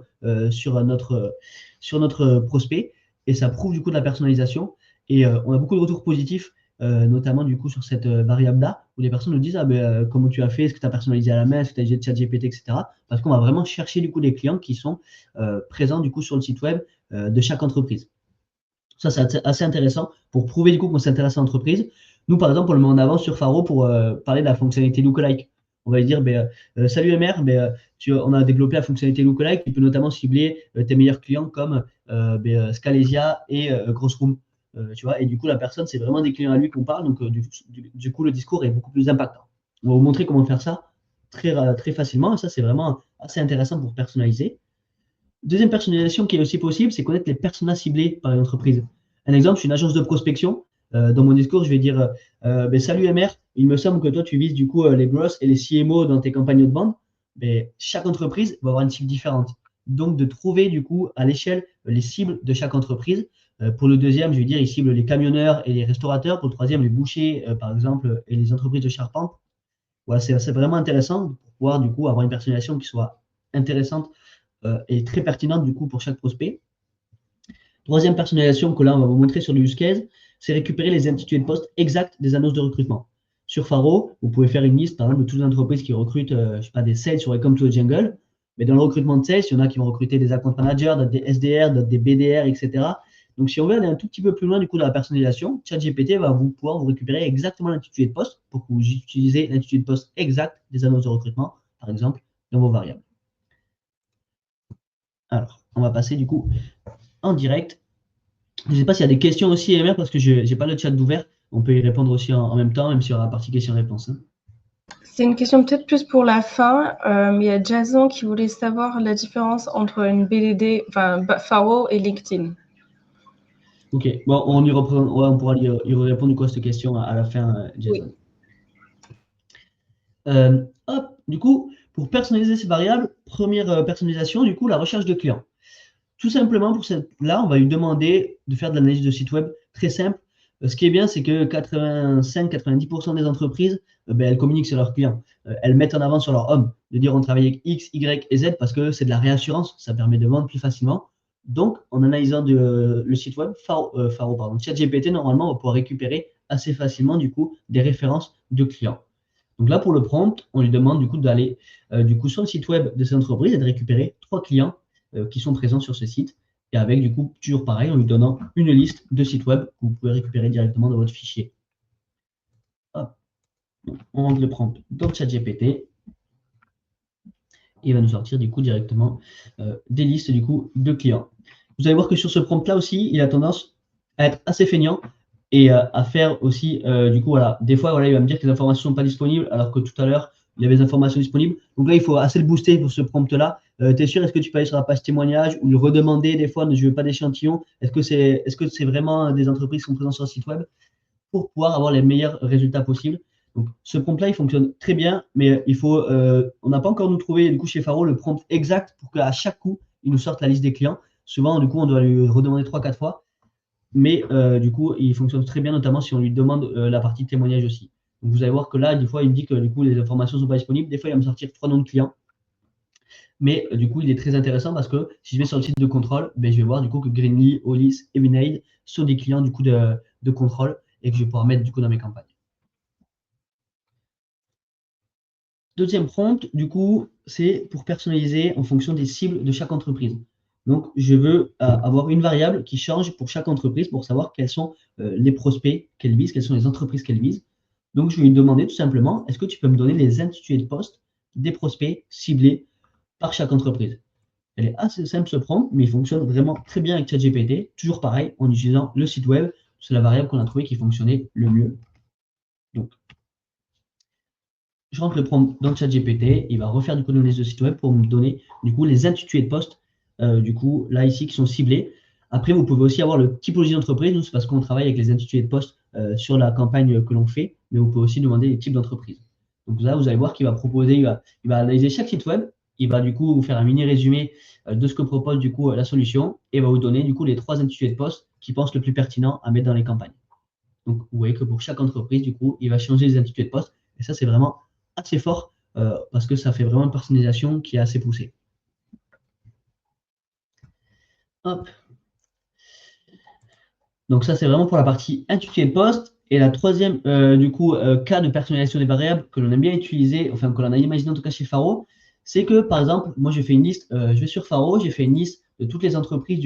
sur notre prospect. Et ça prouve, du coup, de la personnalisation. Et on a beaucoup de retours positifs notamment du coup sur cette variable-là, où les personnes nous disent comment tu as fait, est-ce que tu as personnalisé à la main, est-ce que tu as utilisé ChatGPT, etc. Parce qu'on va vraiment chercher du coup des clients qui sont présents du coup sur le site web de chaque entreprise. Ça, c'est assez intéressant pour prouver du coup qu'on s'intéresse à l'entreprise. Nous, par exemple, on le met en avant sur Faro pour parler de la fonctionnalité Lookalike. On va lui dire, salut MR, on a développé la fonctionnalité Lookalike qui peut notamment cibler tes meilleurs clients comme Scalesia et Grossroom. Tu vois, et du coup, la personne, c'est vraiment des clients à lui qu'on parle, donc du coup, le discours est beaucoup plus impactant. On va vous montrer comment faire ça très facilement, et ça, c'est vraiment assez intéressant pour personnaliser. Deuxième personnalisation qui est aussi possible, c'est connaître les personas ciblés par une entreprise. Un exemple, je suis une agence de prospection. Dans mon discours, je vais dire salut MR, il me semble que toi, tu vises du coup les grosses et les CMO dans tes campagnes de vente. Chaque entreprise va avoir une cible différente. Donc, de trouver du coup à l'échelle les cibles de chaque entreprise. Pour le deuxième, je vais dire, il cible les camionneurs et les restaurateurs. Pour le troisième, les bouchers, par exemple, et les entreprises de charpente. Voilà, c'est vraiment intéressant pour pouvoir du coup avoir une personnalisation qui soit intéressante est très pertinente du coup pour chaque prospect. Troisième personnalisation que là on va vous montrer sur le use case, c'est récupérer les intitulés de poste exacts des annonces de recrutement. Sur Faro, vous pouvez faire une liste par exemple de toutes les entreprises qui recrutent je sais pas, des sales sur Welcome to the Jungle. Mais dans le recrutement de sales, il y en a qui vont recruter des account managers, d'autres des SDR, d'autres des BDR, etc. Donc si on veut aller un tout petit peu plus loin du coup dans la personnalisation, ChatGPT va pouvoir vous récupérer exactement l'intitulé de poste pour que vous utilisez l'intitulé de poste exact des annonces de recrutement, par exemple, dans vos variables. Alors, on va passer du coup en direct. Je ne sais pas s'il y a des questions aussi, MR, parce que je n'ai pas le chat d'ouvert. On peut y répondre aussi en même temps, même s'il y aura la partie questions-réponses. Hein. C'est une question peut-être plus pour la fin. Il y a Jason qui voulait savoir la différence entre une BDD, enfin Faro et LinkedIn. Ok, bon, on pourra y répondre du coup à cette question à la fin, Jason. Oui. Hop, du coup, pour personnaliser ces variables, première personnalisation, du coup, la recherche de clients. Tout simplement, pour là, on va lui demander de faire de l'analyse de site web très simple. Ce qui est bien, c'est que 85-90% des entreprises, elles communiquent sur leurs clients. Elles mettent en avant sur leur home, de dire on travaille avec X, Y et Z parce que c'est de la réassurance, ça permet de vendre plus facilement. Donc, en analysant le site web, ChatGPT, normalement, on va pouvoir récupérer assez facilement du coup des références de clients. Donc là, pour le prompt, on lui demande du coup d'aller du coup sur le site web de cette entreprise et de récupérer 3 clients qui sont présents sur ce site. Et avec du coup, toujours pareil, en lui donnant une liste de sites web que vous pouvez récupérer directement dans votre fichier. Hop. Donc, on rentre le prompt dans le chat GPT. Il va nous sortir du coup directement des listes du coup de clients. Vous allez voir que sur ce prompt-là aussi, il a tendance à être assez feignant et à faire aussi, du coup, voilà, des fois, voilà, il va me dire que les informations ne sont pas disponibles, alors que tout à l'heure, il y avait des informations disponibles. Donc là, il faut assez le booster pour ce prompt-là. T'es sûr, est-ce que tu peux aller sur la page témoignage ou lui redemander des fois, je veux pas d'échantillon, est-ce que c'est vraiment des entreprises qui sont présentes sur le site web pour pouvoir avoir les meilleurs résultats possibles. Donc, ce prompt-là, il fonctionne très bien, mais on n'a pas encore nous trouvé du coup chez Faro le prompt exact pour qu'à chaque coup, il nous sorte la liste des clients. Souvent, du coup, on doit lui redemander 3-4 fois, mais du coup, il fonctionne très bien, notamment si on lui demande la partie témoignage aussi. Donc, vous allez voir que là, des fois, il me dit que du coup, les informations ne sont pas disponibles. Des fois, il va me sortir 3 noms de clients. Mais du coup, il est très intéressant parce que si je vais sur le site de contrôle, je vais voir du coup que Greenly, Olis et Vinade sont des clients du coup de contrôle et que je vais pouvoir mettre du coup dans mes campagnes. Deuxième prompt, du coup, c'est pour personnaliser en fonction des cibles de chaque entreprise. Donc, je veux avoir une variable qui change pour chaque entreprise pour savoir quels sont les prospects qu'elle vise, quelles sont les entreprises qu'elle vise. Donc, je vais lui demander tout simplement, est-ce que tu peux me donner les intitulés de poste des prospects ciblés par chaque entreprise? Elle est assez simple ce prompt, mais il fonctionne vraiment très bien avec ChatGPT. Toujours pareil, en utilisant le site web, c'est la variable qu'on a trouvée qui fonctionnait le mieux. Donc, je rentre le prompt dans le chat GPT, il va refaire du coup une analyse de site web pour me donner du coup les intitulés de poste, du coup là ici qui sont ciblés. Après, vous pouvez aussi avoir le typologie d'entreprise. Nous, c'est parce qu'on travaille avec les intitulés de poste sur la campagne que l'on fait, mais vous pouvez aussi demander les types d'entreprises. Donc là, vous allez voir qu'il va proposer, il va analyser chaque site web, il va du coup vous faire un mini résumé de ce que propose du coup la solution et va vous donner du coup les 3 intitulés de poste qu'il pense le plus pertinent à mettre dans les campagnes. Donc, vous voyez que pour chaque entreprise, du coup, il va changer les intitulés de poste. Et ça, c'est vraiment assez fort parce que ça fait vraiment une personnalisation qui est assez poussée. Hop. Donc ça, c'est vraiment pour la partie intitulé de poste. Et la troisième, cas de personnalisation des variables que l'on aime bien utiliser, enfin que l'on a imaginé en tout cas chez Faro, c'est que par exemple, moi j'ai fait une liste, je vais sur Faro, j'ai fait une liste de toutes les entreprises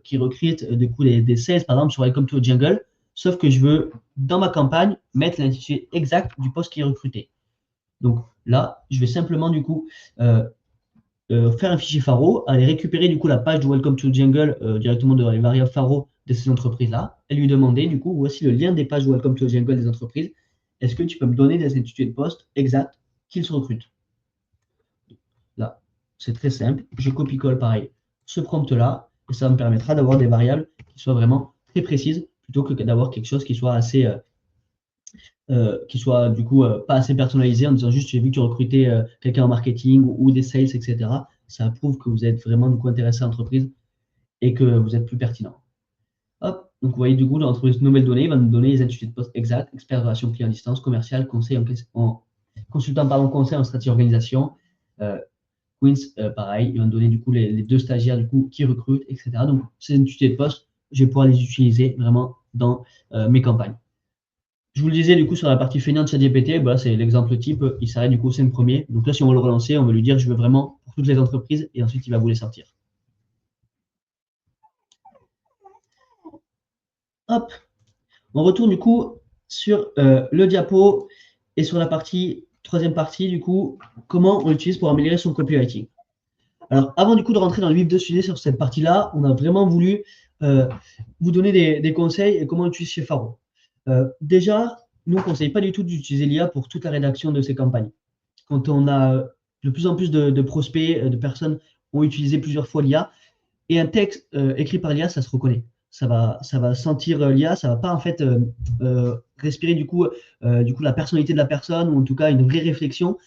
qui recrutent des sales par exemple sur Welcome to the Jungle, sauf que je veux dans ma campagne mettre l'intitulé exact du poste qui est recruté. Donc là, je vais simplement faire un fichier Faro, aller récupérer la page de Welcome to the Jungle directement dans les variables Faro de ces entreprises-là, et lui demander voici le lien des pages Welcome to the Jungle des entreprises. Est-ce que tu peux me donner des intitulés de poste exacts qu'ils se recrutent? Là, c'est très simple. Je copie-colle pareil ce prompt-là, et ça me permettra d'avoir des variables qui soient vraiment très précises, plutôt que d'avoir quelque chose qui soit assez pas assez personnalisé en disant juste j'ai vu que tu recrutais quelqu'un en marketing ou des sales, etc. Ça prouve que vous êtes vraiment intéressé à l'entreprise et que vous êtes plus pertinent. Hop, donc vous voyez l'entreprise nouvelle donnée va nous donner les intitulés de poste exacts, expert de relation client à distance, commercial, conseil consultant conseil en stratégie organisation. Queens, pareil, il va me donner les deux stagiaires qui recrutent, etc. Donc ces intitulés de poste, je vais pouvoir les utiliser vraiment dans mes campagnes. Je vous le disais sur la partie feignante de ChatGPT, c'est l'exemple type, il s'arrête au 5 premier. Donc là, si on veut le relancer, on va lui dire je veux vraiment pour toutes les entreprises et ensuite il va vous les sortir. Hop, on retourne sur le diapo et sur la troisième partie, comment on l'utilise pour améliorer son copywriting. Alors, avant de rentrer dans le vif de sujet sur cette partie-là, on a vraiment voulu vous donner des conseils et comment utiliser chez Faro. Déjà, nous, on ne conseille pas du tout d'utiliser l'IA pour toute la rédaction de ces campagnes. Quand on a de plus en plus de prospects, de personnes ont utilisé plusieurs fois l'IA, et un texte écrit par l'IA, ça se reconnaît. Ça va sentir l'IA, ça va pas en fait respirer la personnalité de la personne, ou en tout cas une vraie réflexion,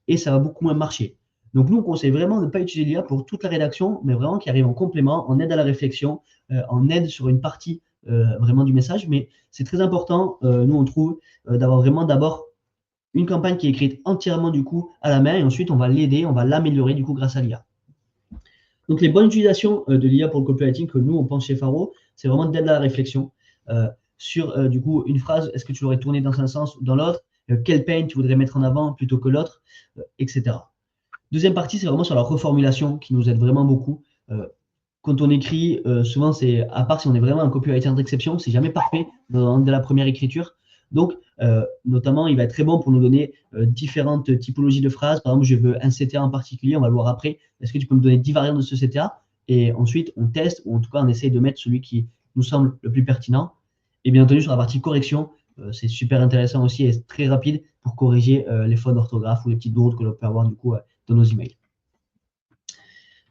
et ça va beaucoup moins marcher. Donc nous, on conseille vraiment de ne pas utiliser l'IA pour toute la rédaction, mais vraiment qui arrive en complément, en aide à la réflexion, en aide sur une partie vraiment du message. Mais c'est très important, nous on trouve, d'avoir vraiment d'abord une campagne qui est écrite entièrement à la main, et ensuite on va l'aider, on va l'améliorer grâce à l'IA. Donc les bonnes utilisations de l'IA pour le copywriting que nous on pense chez Faro, c'est vraiment d'aide à la réflexion sur une phrase, est-ce que tu l'aurais tournée dans un sens ou dans l'autre, quel pain tu voudrais mettre en avant plutôt que l'autre, etc. Deuxième partie, c'est vraiment sur la reformulation qui nous aide vraiment beaucoup. Quand on écrit, souvent, à part si on est vraiment un copywriter d'exception, c'est jamais parfait dès la première écriture. Donc, notamment, il va être très bon pour nous donner différentes typologies de phrases. Par exemple, je veux un CTA en particulier, on va le voir après. Est-ce que tu peux me donner 10 variantes de ce CTA? Et ensuite, on teste, ou en tout cas, on essaye de mettre celui qui nous semble le plus pertinent. Et bien entendu, sur la partie correction, c'est super intéressant aussi et très rapide pour corriger les fautes d'orthographe ou les petites bourdes que l'on peut avoir dans nos emails.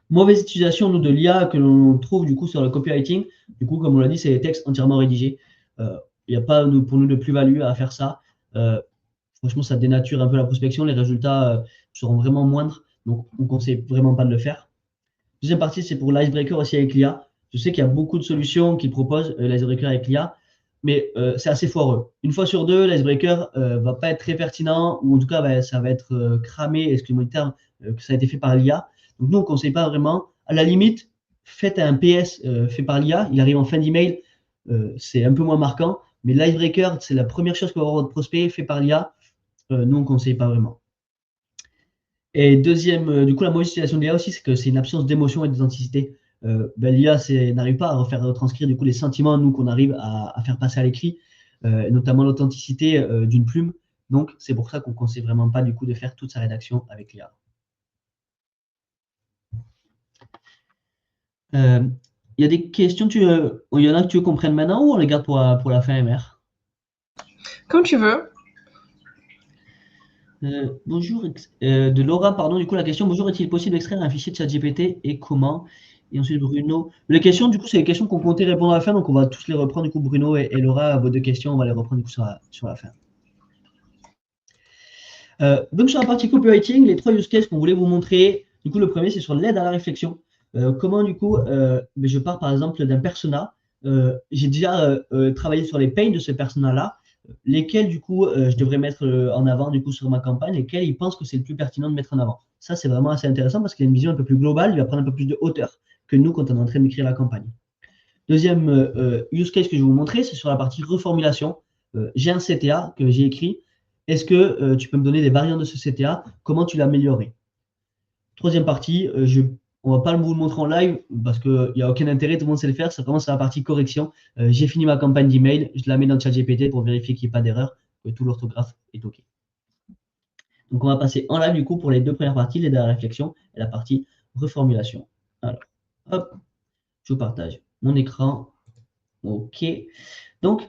Mauvaise utilisation de l'IA que l'on trouve sur le copywriting. Comme on l'a dit, c'est des textes entièrement rédigés. Il n'y a pas pour nous de plus-value à faire ça. Franchement, ça dénature un peu la prospection. Les résultats seront vraiment moindres. Donc, on ne conseille vraiment pas de le faire. Deuxième partie, c'est pour l'icebreaker aussi avec l'IA. Je sais qu'il y a beaucoup de solutions qui proposent l'icebreaker avec l'IA, mais c'est assez foireux. Une fois sur deux, l'icebreaker ne va pas être très pertinent, ou en tout cas, ça va être cramé, excusez-moi le terme, que ça a été fait par l'IA. Donc nous, on ne conseille pas vraiment. À la limite, faites un PS fait par l'IA, il arrive en fin d'email, c'est un peu moins marquant, mais l'icebreaker, c'est la première chose que va avoir votre prospect fait par l'IA. Nous, on ne conseille pas vraiment. Et deuxième, la mauvaise utilisation de l'IA aussi, c'est que c'est une absence d'émotion et d'authenticité. L'IA n'arrive pas à retranscrire les sentiments nous qu'on arrive à faire passer à l'écrit, notamment l'authenticité d'une plume. Donc c'est pour ça qu'on ne conseille vraiment pas de faire toute sa rédaction avec l'IA. Il y a des questions, il y en a que tu veux qu'on prenne maintenant ou on les garde pour la fin, MR? Comme tu veux. Bonjour, de Laura, pardon, la question, bonjour, est-il possible d'extraire un fichier de ChatGPT et comment? Et ensuite Bruno. Les questions, c'est les questions qu'on comptait répondre à la fin, donc on va tous les reprendre, Bruno et Laura, vos deux questions, on va les reprendre sur la fin. Donc sur la partie copywriting, les 3 use cases qu'on voulait vous montrer, le premier, c'est sur l'aide à la réflexion. Comment je pars par exemple d'un persona, j'ai déjà travaillé sur les pains de ce persona-là, lesquels je devrais mettre en avant sur ma campagne, lesquels il pense que c'est le plus pertinent de mettre en avant. Ça, c'est vraiment assez intéressant parce qu'il a une vision un peu plus globale, il va prendre un peu plus de hauteur que nous quand on est en train d'écrire la campagne. Deuxième use case que je vais vous montrer, c'est sur la partie reformulation. j'ai un CTA que j'ai écrit. Est-ce que tu peux me donner des variantes de ce CTA? Comment tu l'as amélioré? Troisième partie, on ne va pas vous le montrer en live parce qu'il n'y a aucun intérêt, tout le monde sait le faire. C'est vraiment sur la partie correction. J'ai fini ma campagne d'email, je la mets dans ChatGPT pour vérifier qu'il n'y ait pas d'erreur, que tout l'orthographe est OK. Donc, on va passer en live du coup pour les deux premières parties, l'aide à la réflexion et la partie reformulation. Alors, hop, je vous partage mon écran. OK. Donc,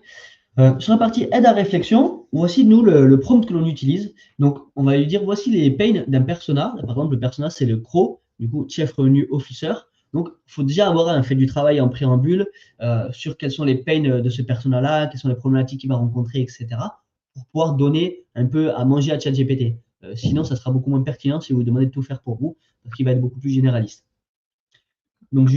sur la partie aide à réflexion, voici nous le prompt que l'on utilise. Donc, on va lui dire voici les pains d'un persona. Par exemple, le persona, c'est le CRO, du coup, Chief Revenue Officer. Donc, il faut déjà avoir fait du travail en préambule sur quels sont les pains de ce persona-là, quelles sont les problématiques qu'il va rencontrer, etc. pour pouvoir donner un peu à manger à ChatGPT. Sinon, ça sera beaucoup moins pertinent si vous lui demandez de tout faire pour vous, parce qu'il va être beaucoup plus généraliste. Donc, je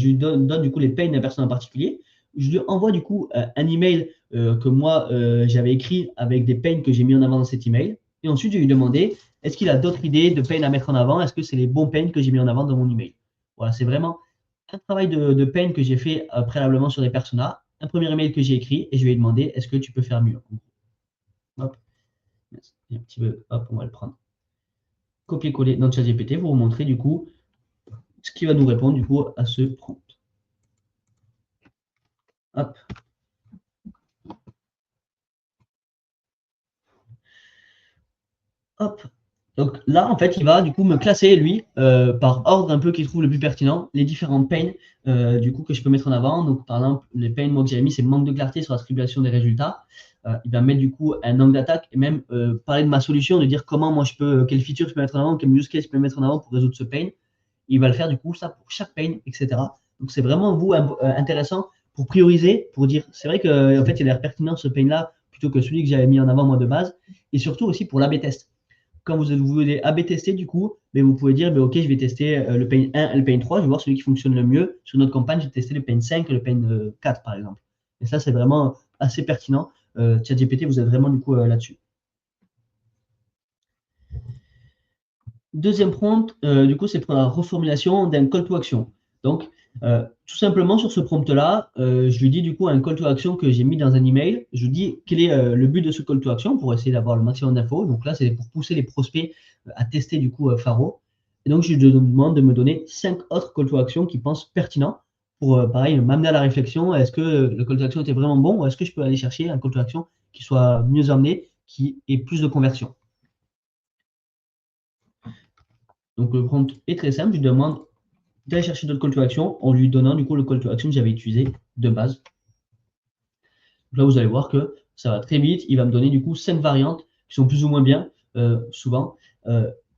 lui donne du coup les pains d'un persona en particulier. Je lui envoie du coup un email que moi j'avais écrit avec des pains que j'ai mis en avant dans cet email. Et ensuite, je vais lui demander est-ce qu'il a d'autres idées de pains à mettre en avant? Est-ce que c'est les bons pains que j'ai mis en avant dans mon email? Voilà, c'est vraiment un travail de pain que j'ai fait préalablement sur des personas. Un premier email que j'ai écrit et je vais lui demander est-ce que tu peux faire mieux? Hop, un petit peu, hop, on va le prendre. Copier-coller dans ChatGPT pour vous montrer du coup ce qui va nous répondre du coup à ce prompt. Hop. Hop. Donc là, en fait, il va du coup me classer, lui, par ordre un peu qu'il trouve le plus pertinent, les différentes pains du coup que je peux mettre en avant. Donc, par exemple, les pains moi, que j'avais mis, c'est manque de clarté sur l'attribution des résultats. Il va mettre du coup un angle d'attaque et même parler de ma solution, de dire comment moi je peux, quelle feature je peux mettre en avant, quel use case je peux mettre en avant pour résoudre ce pain. Il va le faire du coup ça pour chaque pain, etc. Donc c'est vraiment vous intéressant pour prioriser, pour dire c'est vrai qu'en fait il a l'air pertinent ce pain là plutôt que celui que j'avais mis en avant moi de base, et surtout aussi pour l'AB test. Quand vous voulez AB tester du coup, mais vous pouvez dire ok je vais tester le pain 1 et le pain 3, je vais voir celui qui fonctionne le mieux. Sur notre campagne, j'ai testé le pain 5 et le pain 4 par exemple. Et ça c'est vraiment assez pertinent. ChatGPT vous aide vraiment du coup là-dessus. Deuxième prompt, du coup, c'est pour la reformulation d'un call to action. Donc, tout simplement sur ce prompt-là, je lui dis du coup un call to action que j'ai mis dans un email. Je lui dis quel est le but de ce call to action pour essayer d'avoir le maximum d'infos. Donc là, c'est pour pousser les prospects à tester du coup Faro. Et donc, je lui demande de me donner 5 autres call to action qui pensent pertinents pour, pareil, m'amener à la réflexion. Est-ce que le call to action était vraiment bon ou est-ce que je peux aller chercher un call to action qui soit mieux amené, qui ait plus de conversion? Donc, le prompt est très simple. Je lui demande d'aller chercher d'autres call to action en lui donnant du coup le call to action que j'avais utilisé de base. Donc là, vous allez voir que ça va très vite. Il va me donner du coup 5 variantes qui sont plus ou moins bien, souvent,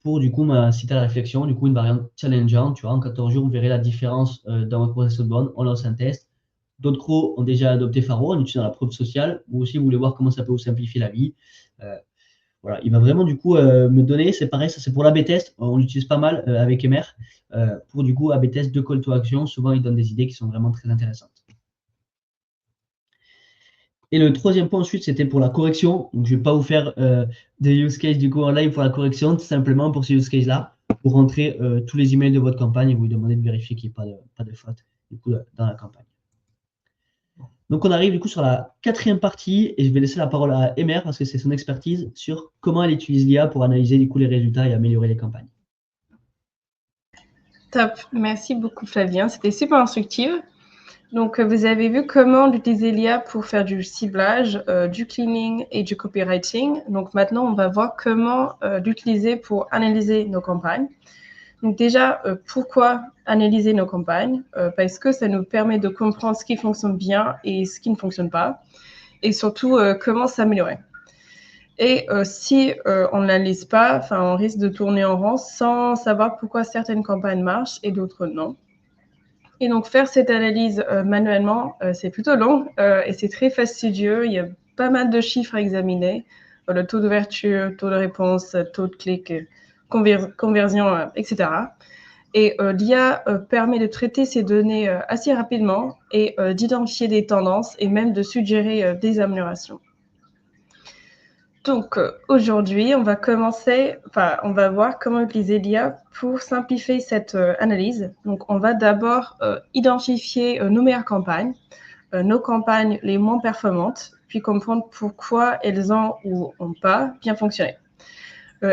pour du coup m'inciter à la réflexion. Du coup, une variante challengeante, tu vois, en 14 jours, vous verrez la différence dans votre process outbound. On lance un test. D'autres crocs ont déjà adopté Faro en utilisant la preuve sociale. Vous aussi, vous voulez voir comment ça peut vous simplifier la vie. Voilà, il va vraiment du coup me donner, c'est pareil, ça c'est pour l'AB test, on l'utilise pas mal avec Emer, pour du coup AB test de call to action, souvent il donne des idées qui sont vraiment très intéressantes. Et le troisième point ensuite, c'était pour la correction, donc je ne vais pas vous faire des use cases du coup en live pour la correction, tout simplement pour ce use case là, pour rentrer tous les emails de votre campagne et vous demander de vérifier qu'il n'y ait pas de faute du coup, dans la campagne. Donc on arrive du coup sur la quatrième partie et je vais laisser la parole à Emer parce que c'est son expertise sur comment elle utilise l'IA pour analyser du coup les résultats et améliorer les campagnes. Top, merci beaucoup Flavien, c'était super instructif. Donc vous avez vu comment utiliser l'IA pour faire du ciblage, du cleaning et du copywriting. Donc maintenant on va voir comment l'utiliser pour analyser nos campagnes. Donc déjà, pourquoi analyser nos campagnes? Parce que ça nous permet de comprendre ce qui fonctionne bien et ce qui ne fonctionne pas, et surtout comment s'améliorer. Et si on ne l'analyse pas, on risque de tourner en rond sans savoir pourquoi certaines campagnes marchent et d'autres non. Et donc faire cette analyse manuellement, c'est plutôt long et c'est très fastidieux. Il y a pas mal de chiffres à examiner, le taux d'ouverture, taux de réponse, taux de clic, conversion, etc. Et l'IA permet de traiter ces données assez rapidement et d'identifier des tendances et même de suggérer des améliorations. Donc aujourd'hui, on va voir comment utiliser l'IA pour simplifier cette analyse. Donc on va d'abord identifier nos meilleures campagnes, nos campagnes les moins performantes, puis comprendre pourquoi elles ont ou n'ont pas bien fonctionné.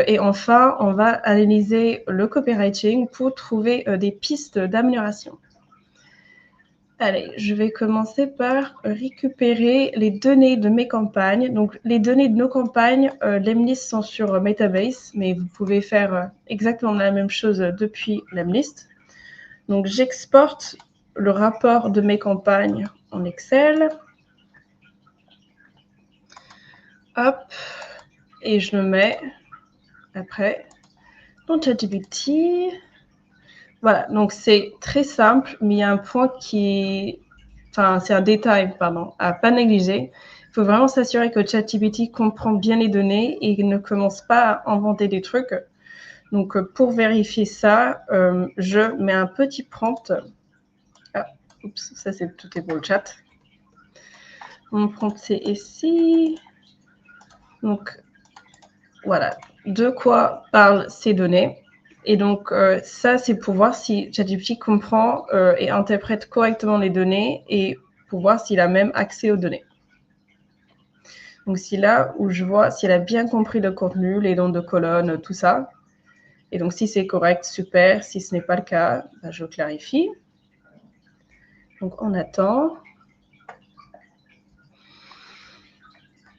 Et enfin, on va analyser le copywriting pour trouver des pistes d'amélioration. Allez, je vais commencer par récupérer les données de mes campagnes. Donc, les données de nos campagnes, Lemlist sont sur Metabase, mais vous pouvez faire exactement la même chose depuis Lemlist. Donc, j'exporte le rapport de mes campagnes en Excel. Hop, et je le mets après dans ChatGPT. Voilà, donc c'est très simple, mais il y a un point c'est un détail, pardon, à pas négliger. Il faut vraiment s'assurer que ChatGPT comprend bien les données et ne commence pas à inventer des trucs. Donc, pour vérifier ça, je mets un petit prompt. Ah, oups, ça c'est tout est pour le chat. Mon prompt c'est ici. Donc, voilà, de quoi parlent ces données. Et donc, ça, c'est pour voir si ChatGPT comprend et interprète correctement les données et pour voir s'il a même accès aux données. Donc, c'est là où je vois s'il a bien compris le contenu, les noms de colonnes, tout ça. Et donc, si c'est correct, super. Si ce n'est pas le cas, ben, je clarifie. Donc, on attend.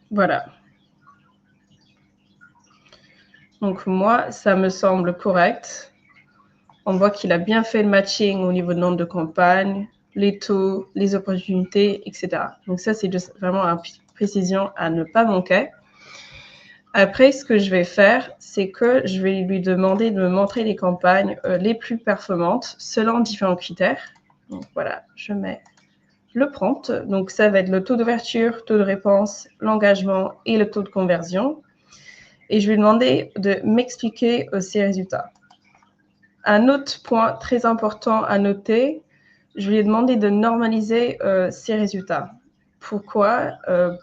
Voilà. Donc, moi, ça me semble correct. On voit qu'il a bien fait le matching au niveau de nombre de campagnes, les taux, les opportunités, etc. Donc ça, c'est vraiment une précision à ne pas manquer. Après, ce que je vais faire, c'est que je vais lui demander de me montrer les campagnes les plus performantes selon différents critères. Donc voilà, je mets le prompt. Donc ça va être le taux d'ouverture, taux de réponse, l'engagement et le taux de conversion. Et je vais lui demander de m'expliquer ces résultats. Un autre point très important à noter, je lui ai demandé de normaliser ces résultats. Pourquoi?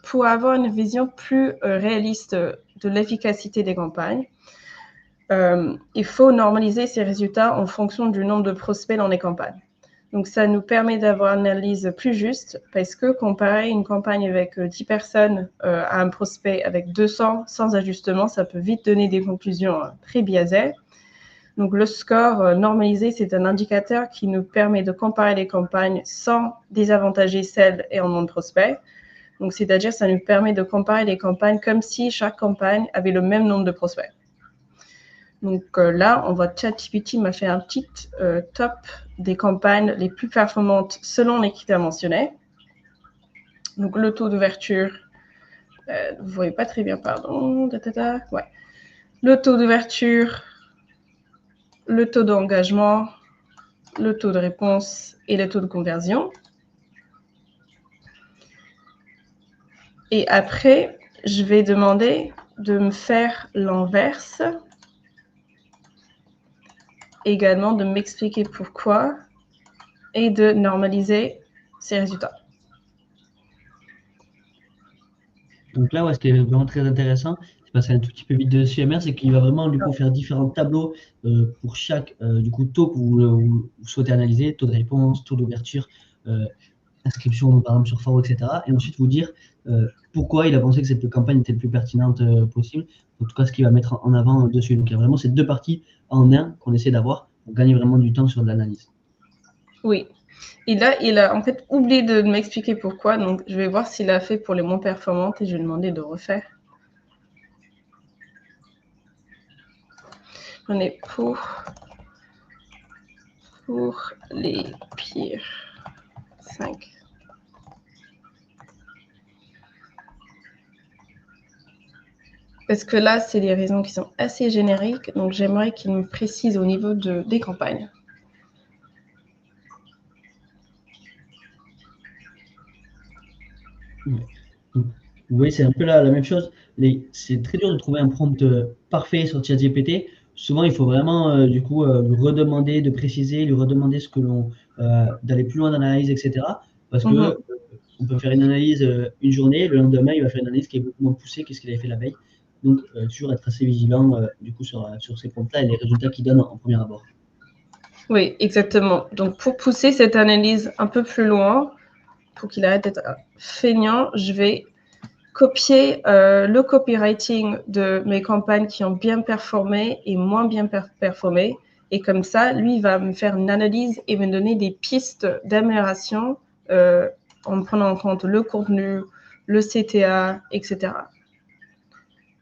Pour avoir une vision plus réaliste de l'efficacité des campagnes, il faut normaliser ces résultats en fonction du nombre de prospects dans les campagnes. Donc, ça nous permet d'avoir une analyse plus juste parce que comparer une campagne avec 10 personnes à un prospect avec 200 sans ajustement, ça peut vite donner des conclusions très biaisées. Donc, le score normalisé, c'est un indicateur qui nous permet de comparer les campagnes sans désavantager celles et en nombre de prospects. Donc, c'est-à-dire, ça nous permet de comparer les campagnes comme si chaque campagne avait le même nombre de prospects. Donc là, on voit ChatGPT m'a fait un petit top des campagnes les plus performantes selon les critères mentionnés. Donc, le taux d'ouverture, vous ne voyez pas très bien, pardon. Ouais. Le taux d'ouverture, le taux d'engagement, le taux de réponse et le taux de conversion. Et après, je vais demander de me faire l'inverse. Également de m'expliquer pourquoi et de normaliser ces résultats. Donc là, ouais, ce qui est vraiment très intéressant, c'est passer un tout petit peu vite de CMR, c'est qu'il va vraiment du coup faire différents tableaux pour chaque du coup taux que vous souhaitez analyser, taux de réponse, taux d'ouverture, inscription par exemple sur Faro, etc. Et ensuite vous dire pourquoi il a pensé que cette campagne était le plus pertinente possible, en tout cas ce qu'il va mettre en avant dessus. Donc il y a vraiment ces deux parties en un qu'on essaie d'avoir pour gagner vraiment du temps sur de l'analyse. Oui. Et là, il a en fait oublié de m'expliquer pourquoi. Donc, je vais voir s'il a fait pour les moins performantes et je vais demander de refaire. On est pour les pires 5. Parce que là, c'est des raisons qui sont assez génériques. Donc, j'aimerais qu'il me précise au niveau des campagnes. Oui, c'est un peu la même chose. C'est très dur de trouver un prompt parfait sur ChatGPT. Souvent, il faut vraiment du coup lui redemander de préciser, lui redemander ce que l'on d'aller plus loin dans l'analyse, etc. Parce que on peut faire une analyse une journée, le lendemain, il va faire une analyse qui est beaucoup moins poussée que ce qu'il avait fait la veille. Donc, toujours être assez vigilant du coup sur ces prompts-là et les résultats qu'il donne en premier abord. Oui, exactement. Donc, pour pousser cette analyse un peu plus loin, pour qu'il arrête d'être feignant, je vais copier le copywriting de mes campagnes qui ont bien performé et moins bien performé. Et comme ça, lui, il va me faire une analyse et me donner des pistes d'amélioration en prenant en compte le contenu, le CTA, etc.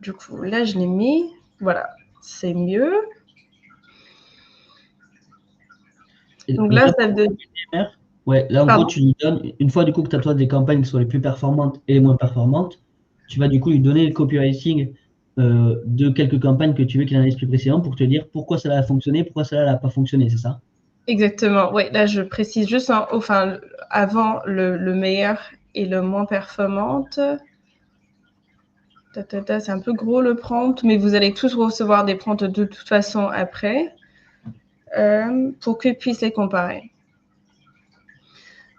Du coup, là, je l'ai mis. Voilà, c'est mieux. Donc là, ça donne... Ouais, là, en gros, tu lui donnes, une fois du coup que tu as toi des campagnes qui sont les plus performantes et les moins performantes, tu vas du coup lui donner le copywriting de quelques campagnes que tu veux qu'il analyse plus précisément pour te dire pourquoi cela a fonctionné, pourquoi cela n'a pas fonctionné, c'est ça? Exactement, oui, là je précise juste avant le meilleur et le moins performante. C'est un peu gros le prompt, mais vous allez tous recevoir des prompts de toute façon après pour qu'ils puissent les comparer.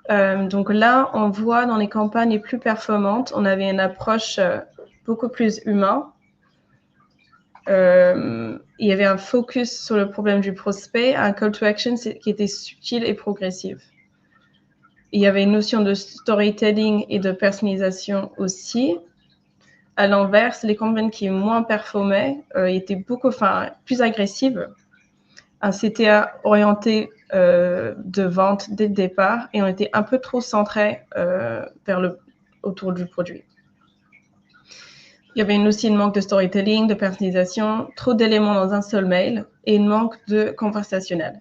Donc là, on voit dans les campagnes les plus performantes, on avait une approche beaucoup plus humaine. Il y avait un focus sur le problème du prospect, un call to action qui était subtil et progressif. Il y avait une notion de storytelling et de personnalisation aussi. À l'inverse, les campagnes qui moins performaient étaient plus agressives. Un CTA orienté de vente dès le départ et on était un peu trop centré autour du produit. Il y avait aussi une manque de storytelling, de personnalisation, trop d'éléments dans un seul mail et une manque de conversationnel.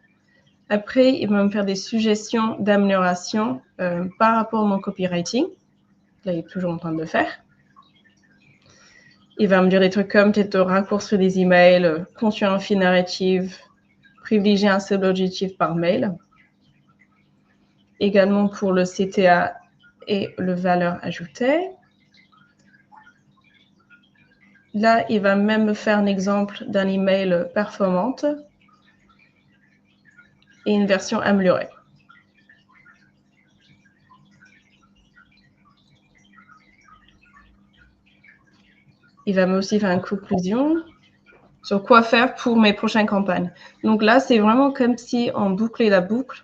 Après, il va me faire des suggestions d'amélioration par rapport à mon copywriting. Là, il est toujours en train de le faire. Il va me dire des trucs comme peut-être de raccourcir des emails, construire un fil narrative, privilégier un seul objectif par mail. Également pour le CTA et le valeur ajoutée. Là, il va même me faire un exemple d'un email performante et une version améliorée. Il va me aussi faire une conclusion sur quoi faire pour mes prochaines campagnes. Donc là, c'est vraiment comme si on bouclait la boucle.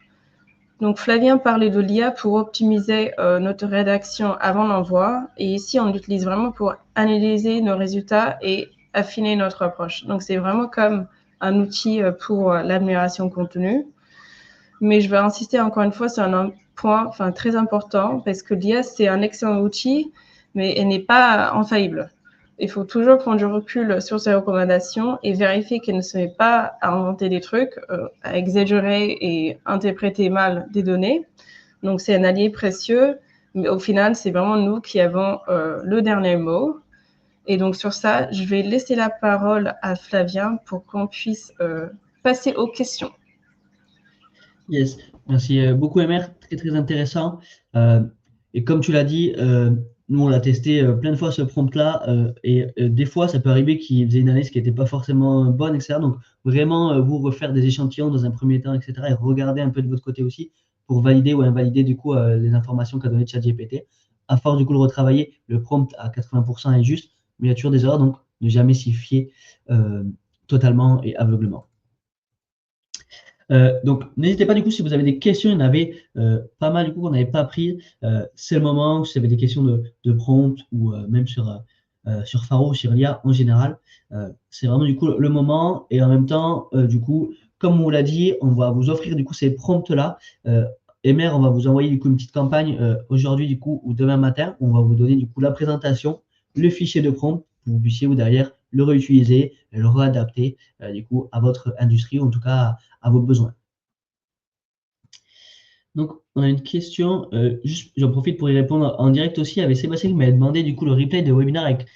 Donc Flavien parlait de l'IA pour optimiser notre rédaction avant l'envoi. Et ici, on l'utilise vraiment pour analyser nos résultats et affiner notre approche. Donc c'est vraiment comme un outil pour l'amélioration contenu. Mais je vais insister encore une fois sur un point très important parce que l'IA, c'est un excellent outil, mais elle n'est pas infaillible. Il faut toujours prendre du recul sur ses recommandations et vérifier qu'elle ne se met pas à inventer des trucs, à exagérer et interpréter mal des données. Donc, c'est un allié précieux, mais au final, c'est vraiment nous qui avons le dernier mot. Et donc, sur ça, je vais laisser la parole à Flavien pour qu'on puisse passer aux questions. Yes, merci beaucoup, MR, très très intéressant. Et comme tu l'as dit, nous on l'a testé plein de fois ce prompt-là, et des fois ça peut arriver qu'il faisait une analyse qui n'était pas forcément bonne, etc. Donc vraiment vous refaire des échantillons dans un premier temps, etc. Et regarder un peu de votre côté aussi pour valider ou invalider du coup les informations qu'a donné ChatGPT. À force du coup de retravailler, le prompt à 80% est juste, mais il y a toujours des erreurs, donc ne jamais s'y fier totalement et aveuglement. Donc, n'hésitez pas du coup si vous avez des questions, il y en avait pas mal du coup qu'on n'avait pas pris. C'est le moment, si vous avez des questions de prompt ou même sur Faro, sur l'IA en général, c'est vraiment du coup le moment. Et en même temps, du coup, comme on l'a dit, on va vous offrir du coup ces prompts-là. Emer, on va vous envoyer du coup une petite campagne aujourd'hui du coup ou demain matin. On va vous donner du coup la présentation, le fichier de prompt, pour que vous puissiez vous derrière le réutiliser, le réadapter du coup à votre industrie, ou en tout cas à vos besoins. Donc, on a une question, juste j'en profite pour y répondre en direct aussi, avec Sébastien qui m'avait demandé du coup le replay de webinaire avec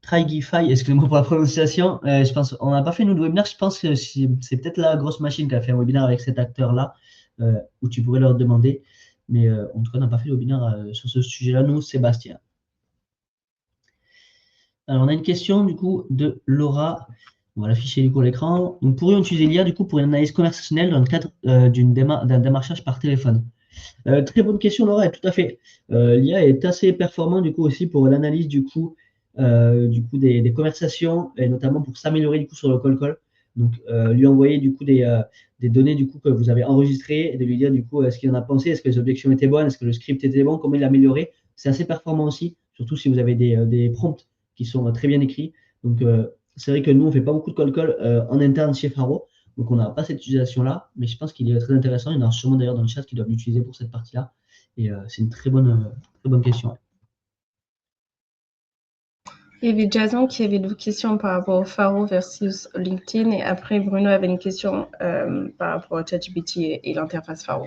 Trigify, excusez-moi pour la prononciation. Je pense, on n'a pas fait nous de webinaire, je pense que c'est peut-être la grosse machine qui a fait un webinaire avec cet acteur-là, où tu pourrais leur demander. Mais en tout cas, on n'a pas fait le webinaire sur ce sujet-là, nous, Sébastien. Alors, on a une question du coup de Laura. On va l'afficher du coup à l'écran. Nous pourrions utiliser l'IA du coup pour une analyse conversationnelle dans le cadre d'un démarchage par téléphone. Très bonne question, Laura, et tout à fait. L'IA est assez performant du coup aussi pour l'analyse du coup des conversations et notamment pour s'améliorer du coup sur le call. Donc lui envoyer du coup des données du coup que vous avez enregistrées et de lui dire du coup ce qu'il en a pensé, est-ce que les objections étaient bonnes, est-ce que le script était bon, comment il l'a amélioré. C'est assez performant aussi surtout si vous avez des prompts qui sont très bien écrits. Donc, c'est vrai que nous, on ne fait pas beaucoup de cold call en interne chez Faro. Donc, on n'a pas cette utilisation-là, mais je pense qu'il est très intéressant. Il y en a sûrement d'ailleurs dans le chat qui doivent l'utiliser pour cette partie-là. Et c'est une très bonne question. Ouais. Il y avait Jason qui avait deux questions par rapport au Faro versus LinkedIn. Et après, Bruno avait une question par rapport à ChatGPT et l'interface Faro.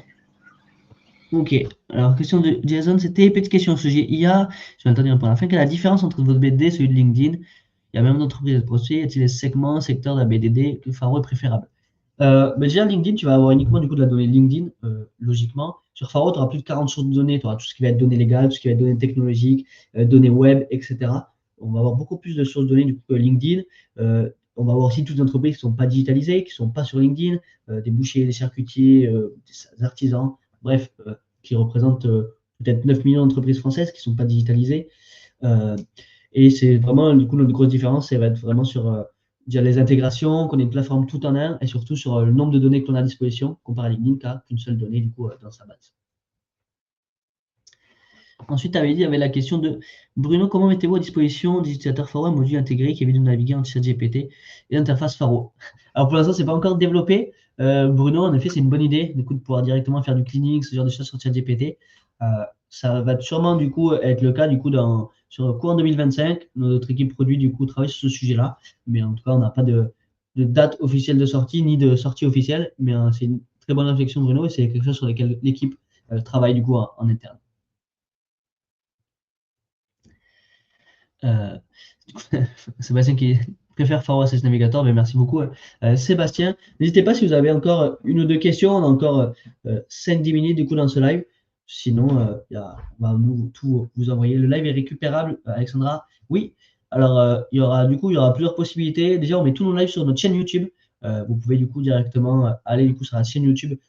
Ok, alors question de Jason, c'était petite question au sujet IA. Je vais attendre pour la fin. Quelle est la différence entre votre BDD et celui de LinkedIn? Il y a même d'entreprises de prospects. Y a-t-il des segments, secteurs de la BDD que Faro est préférable? Déjà, LinkedIn, tu vas avoir uniquement du coup de la donnée LinkedIn, logiquement. Sur Faro, tu auras plus de 40 sources de données. Tu auras tout ce qui va être données légales, tout ce qui va être données technologiques, données web, etc. On va avoir beaucoup plus de sources de données du coup que LinkedIn. On va avoir aussi toutes les entreprises qui ne sont pas digitalisées, qui ne sont pas sur LinkedIn, des bouchers, des charcutiers, des artisans, bref, qui représentent peut-être 9 millions d'entreprises françaises qui ne sont pas digitalisées. Et c'est vraiment, du coup, notre grosse différence, ça va être vraiment sur déjà les intégrations, qu'on ait une plateforme tout en un, et surtout sur le nombre de données qu'on a à disposition, comparé à LinkedIn qui n'a qu'une seule donnée du coup dans sa base. Ensuite, tu avais dit, il y avait la question de Bruno, comment mettez-vous à disposition des utilisateurs Faro un module intégré qui évite de naviguer en ChatGPT et l'interface Faro? Alors pour l'instant, ce n'est pas encore développé. Bruno, en effet, c'est une bonne idée du coup, de pouvoir directement faire du cleaning, ce genre de choses sur ChatGPT. Ça va sûrement du coup être le cas du coup sur courant 2025. Notre équipe produit du coup travaille sur ce sujet-là, mais en tout cas, on n'a pas de date officielle de sortie ni de sortie officielle. Mais c'est une très bonne réflexion, Bruno, et c'est quelque chose sur lequel l'équipe travaille du coup en interne. Sébastien qui préfère Faro à Navigator, mais merci beaucoup. Sébastien, n'hésitez pas si vous avez encore une ou deux questions, on a encore 5-10 minutes du coup dans ce live. Sinon, on va tout vous envoyer. Le live est récupérable, Alexandra. Oui. Alors, il y aura plusieurs possibilités. Déjà, on met tous nos lives sur notre chaîne YouTube. Vous pouvez du coup directement aller du coup sur la chaîne YouTube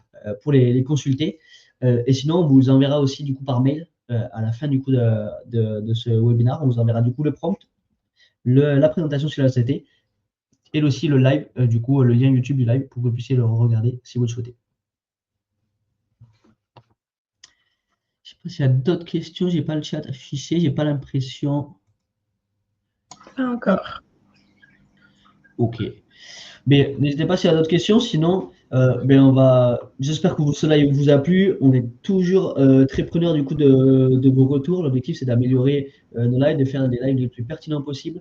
pour les consulter. Et sinon, on vous enverra aussi du coup par mail à la fin du coup de ce webinaire. On vous enverra du coup le prompt, la présentation sur la société et aussi le live, du coup le lien YouTube du live pour que vous puissiez le regarder si vous le souhaitez. Je ne sais pas s'il y a d'autres questions, j'ai pas le chat affiché, j'ai pas l'impression. Pas encore. Ok. Mais n'hésitez pas s'il y a d'autres questions, sinon j'espère que ce live vous a plu. On est toujours très preneur du coup de vos retours. L'objectif c'est d'améliorer nos lives, de faire des lives les plus pertinents possibles.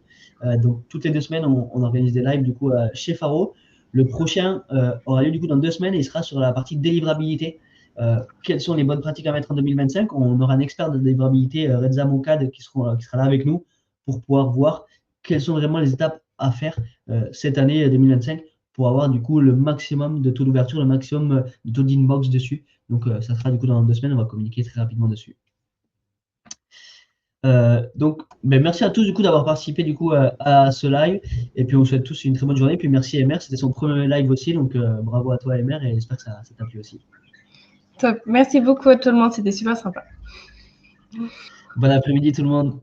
Donc toutes les 2 semaines, on organise des lives du coup chez Faro. Le prochain aura lieu du coup dans 2 semaines et il sera sur la partie délivrabilité. Quelles sont les bonnes pratiques à mettre en 2025? On aura un expert de délivrabilité, Reza Mokad, qui sera là avec nous pour pouvoir voir quelles sont vraiment les étapes à faire cette année 2025 pour avoir du coup le maximum de taux d'ouverture, le maximum de taux d'inbox dessus. Donc ça sera du coup dans 2 semaines, on va communiquer très rapidement dessus. Donc merci à tous du coup d'avoir participé du coup à ce live et puis on vous souhaite tous une très bonne journée. Puis merci Emer, c'était son premier live aussi, donc bravo à toi Emer et j'espère que ça t'a plu aussi. Top. Merci beaucoup à tout le monde, c'était super sympa. Bon après-midi tout le monde.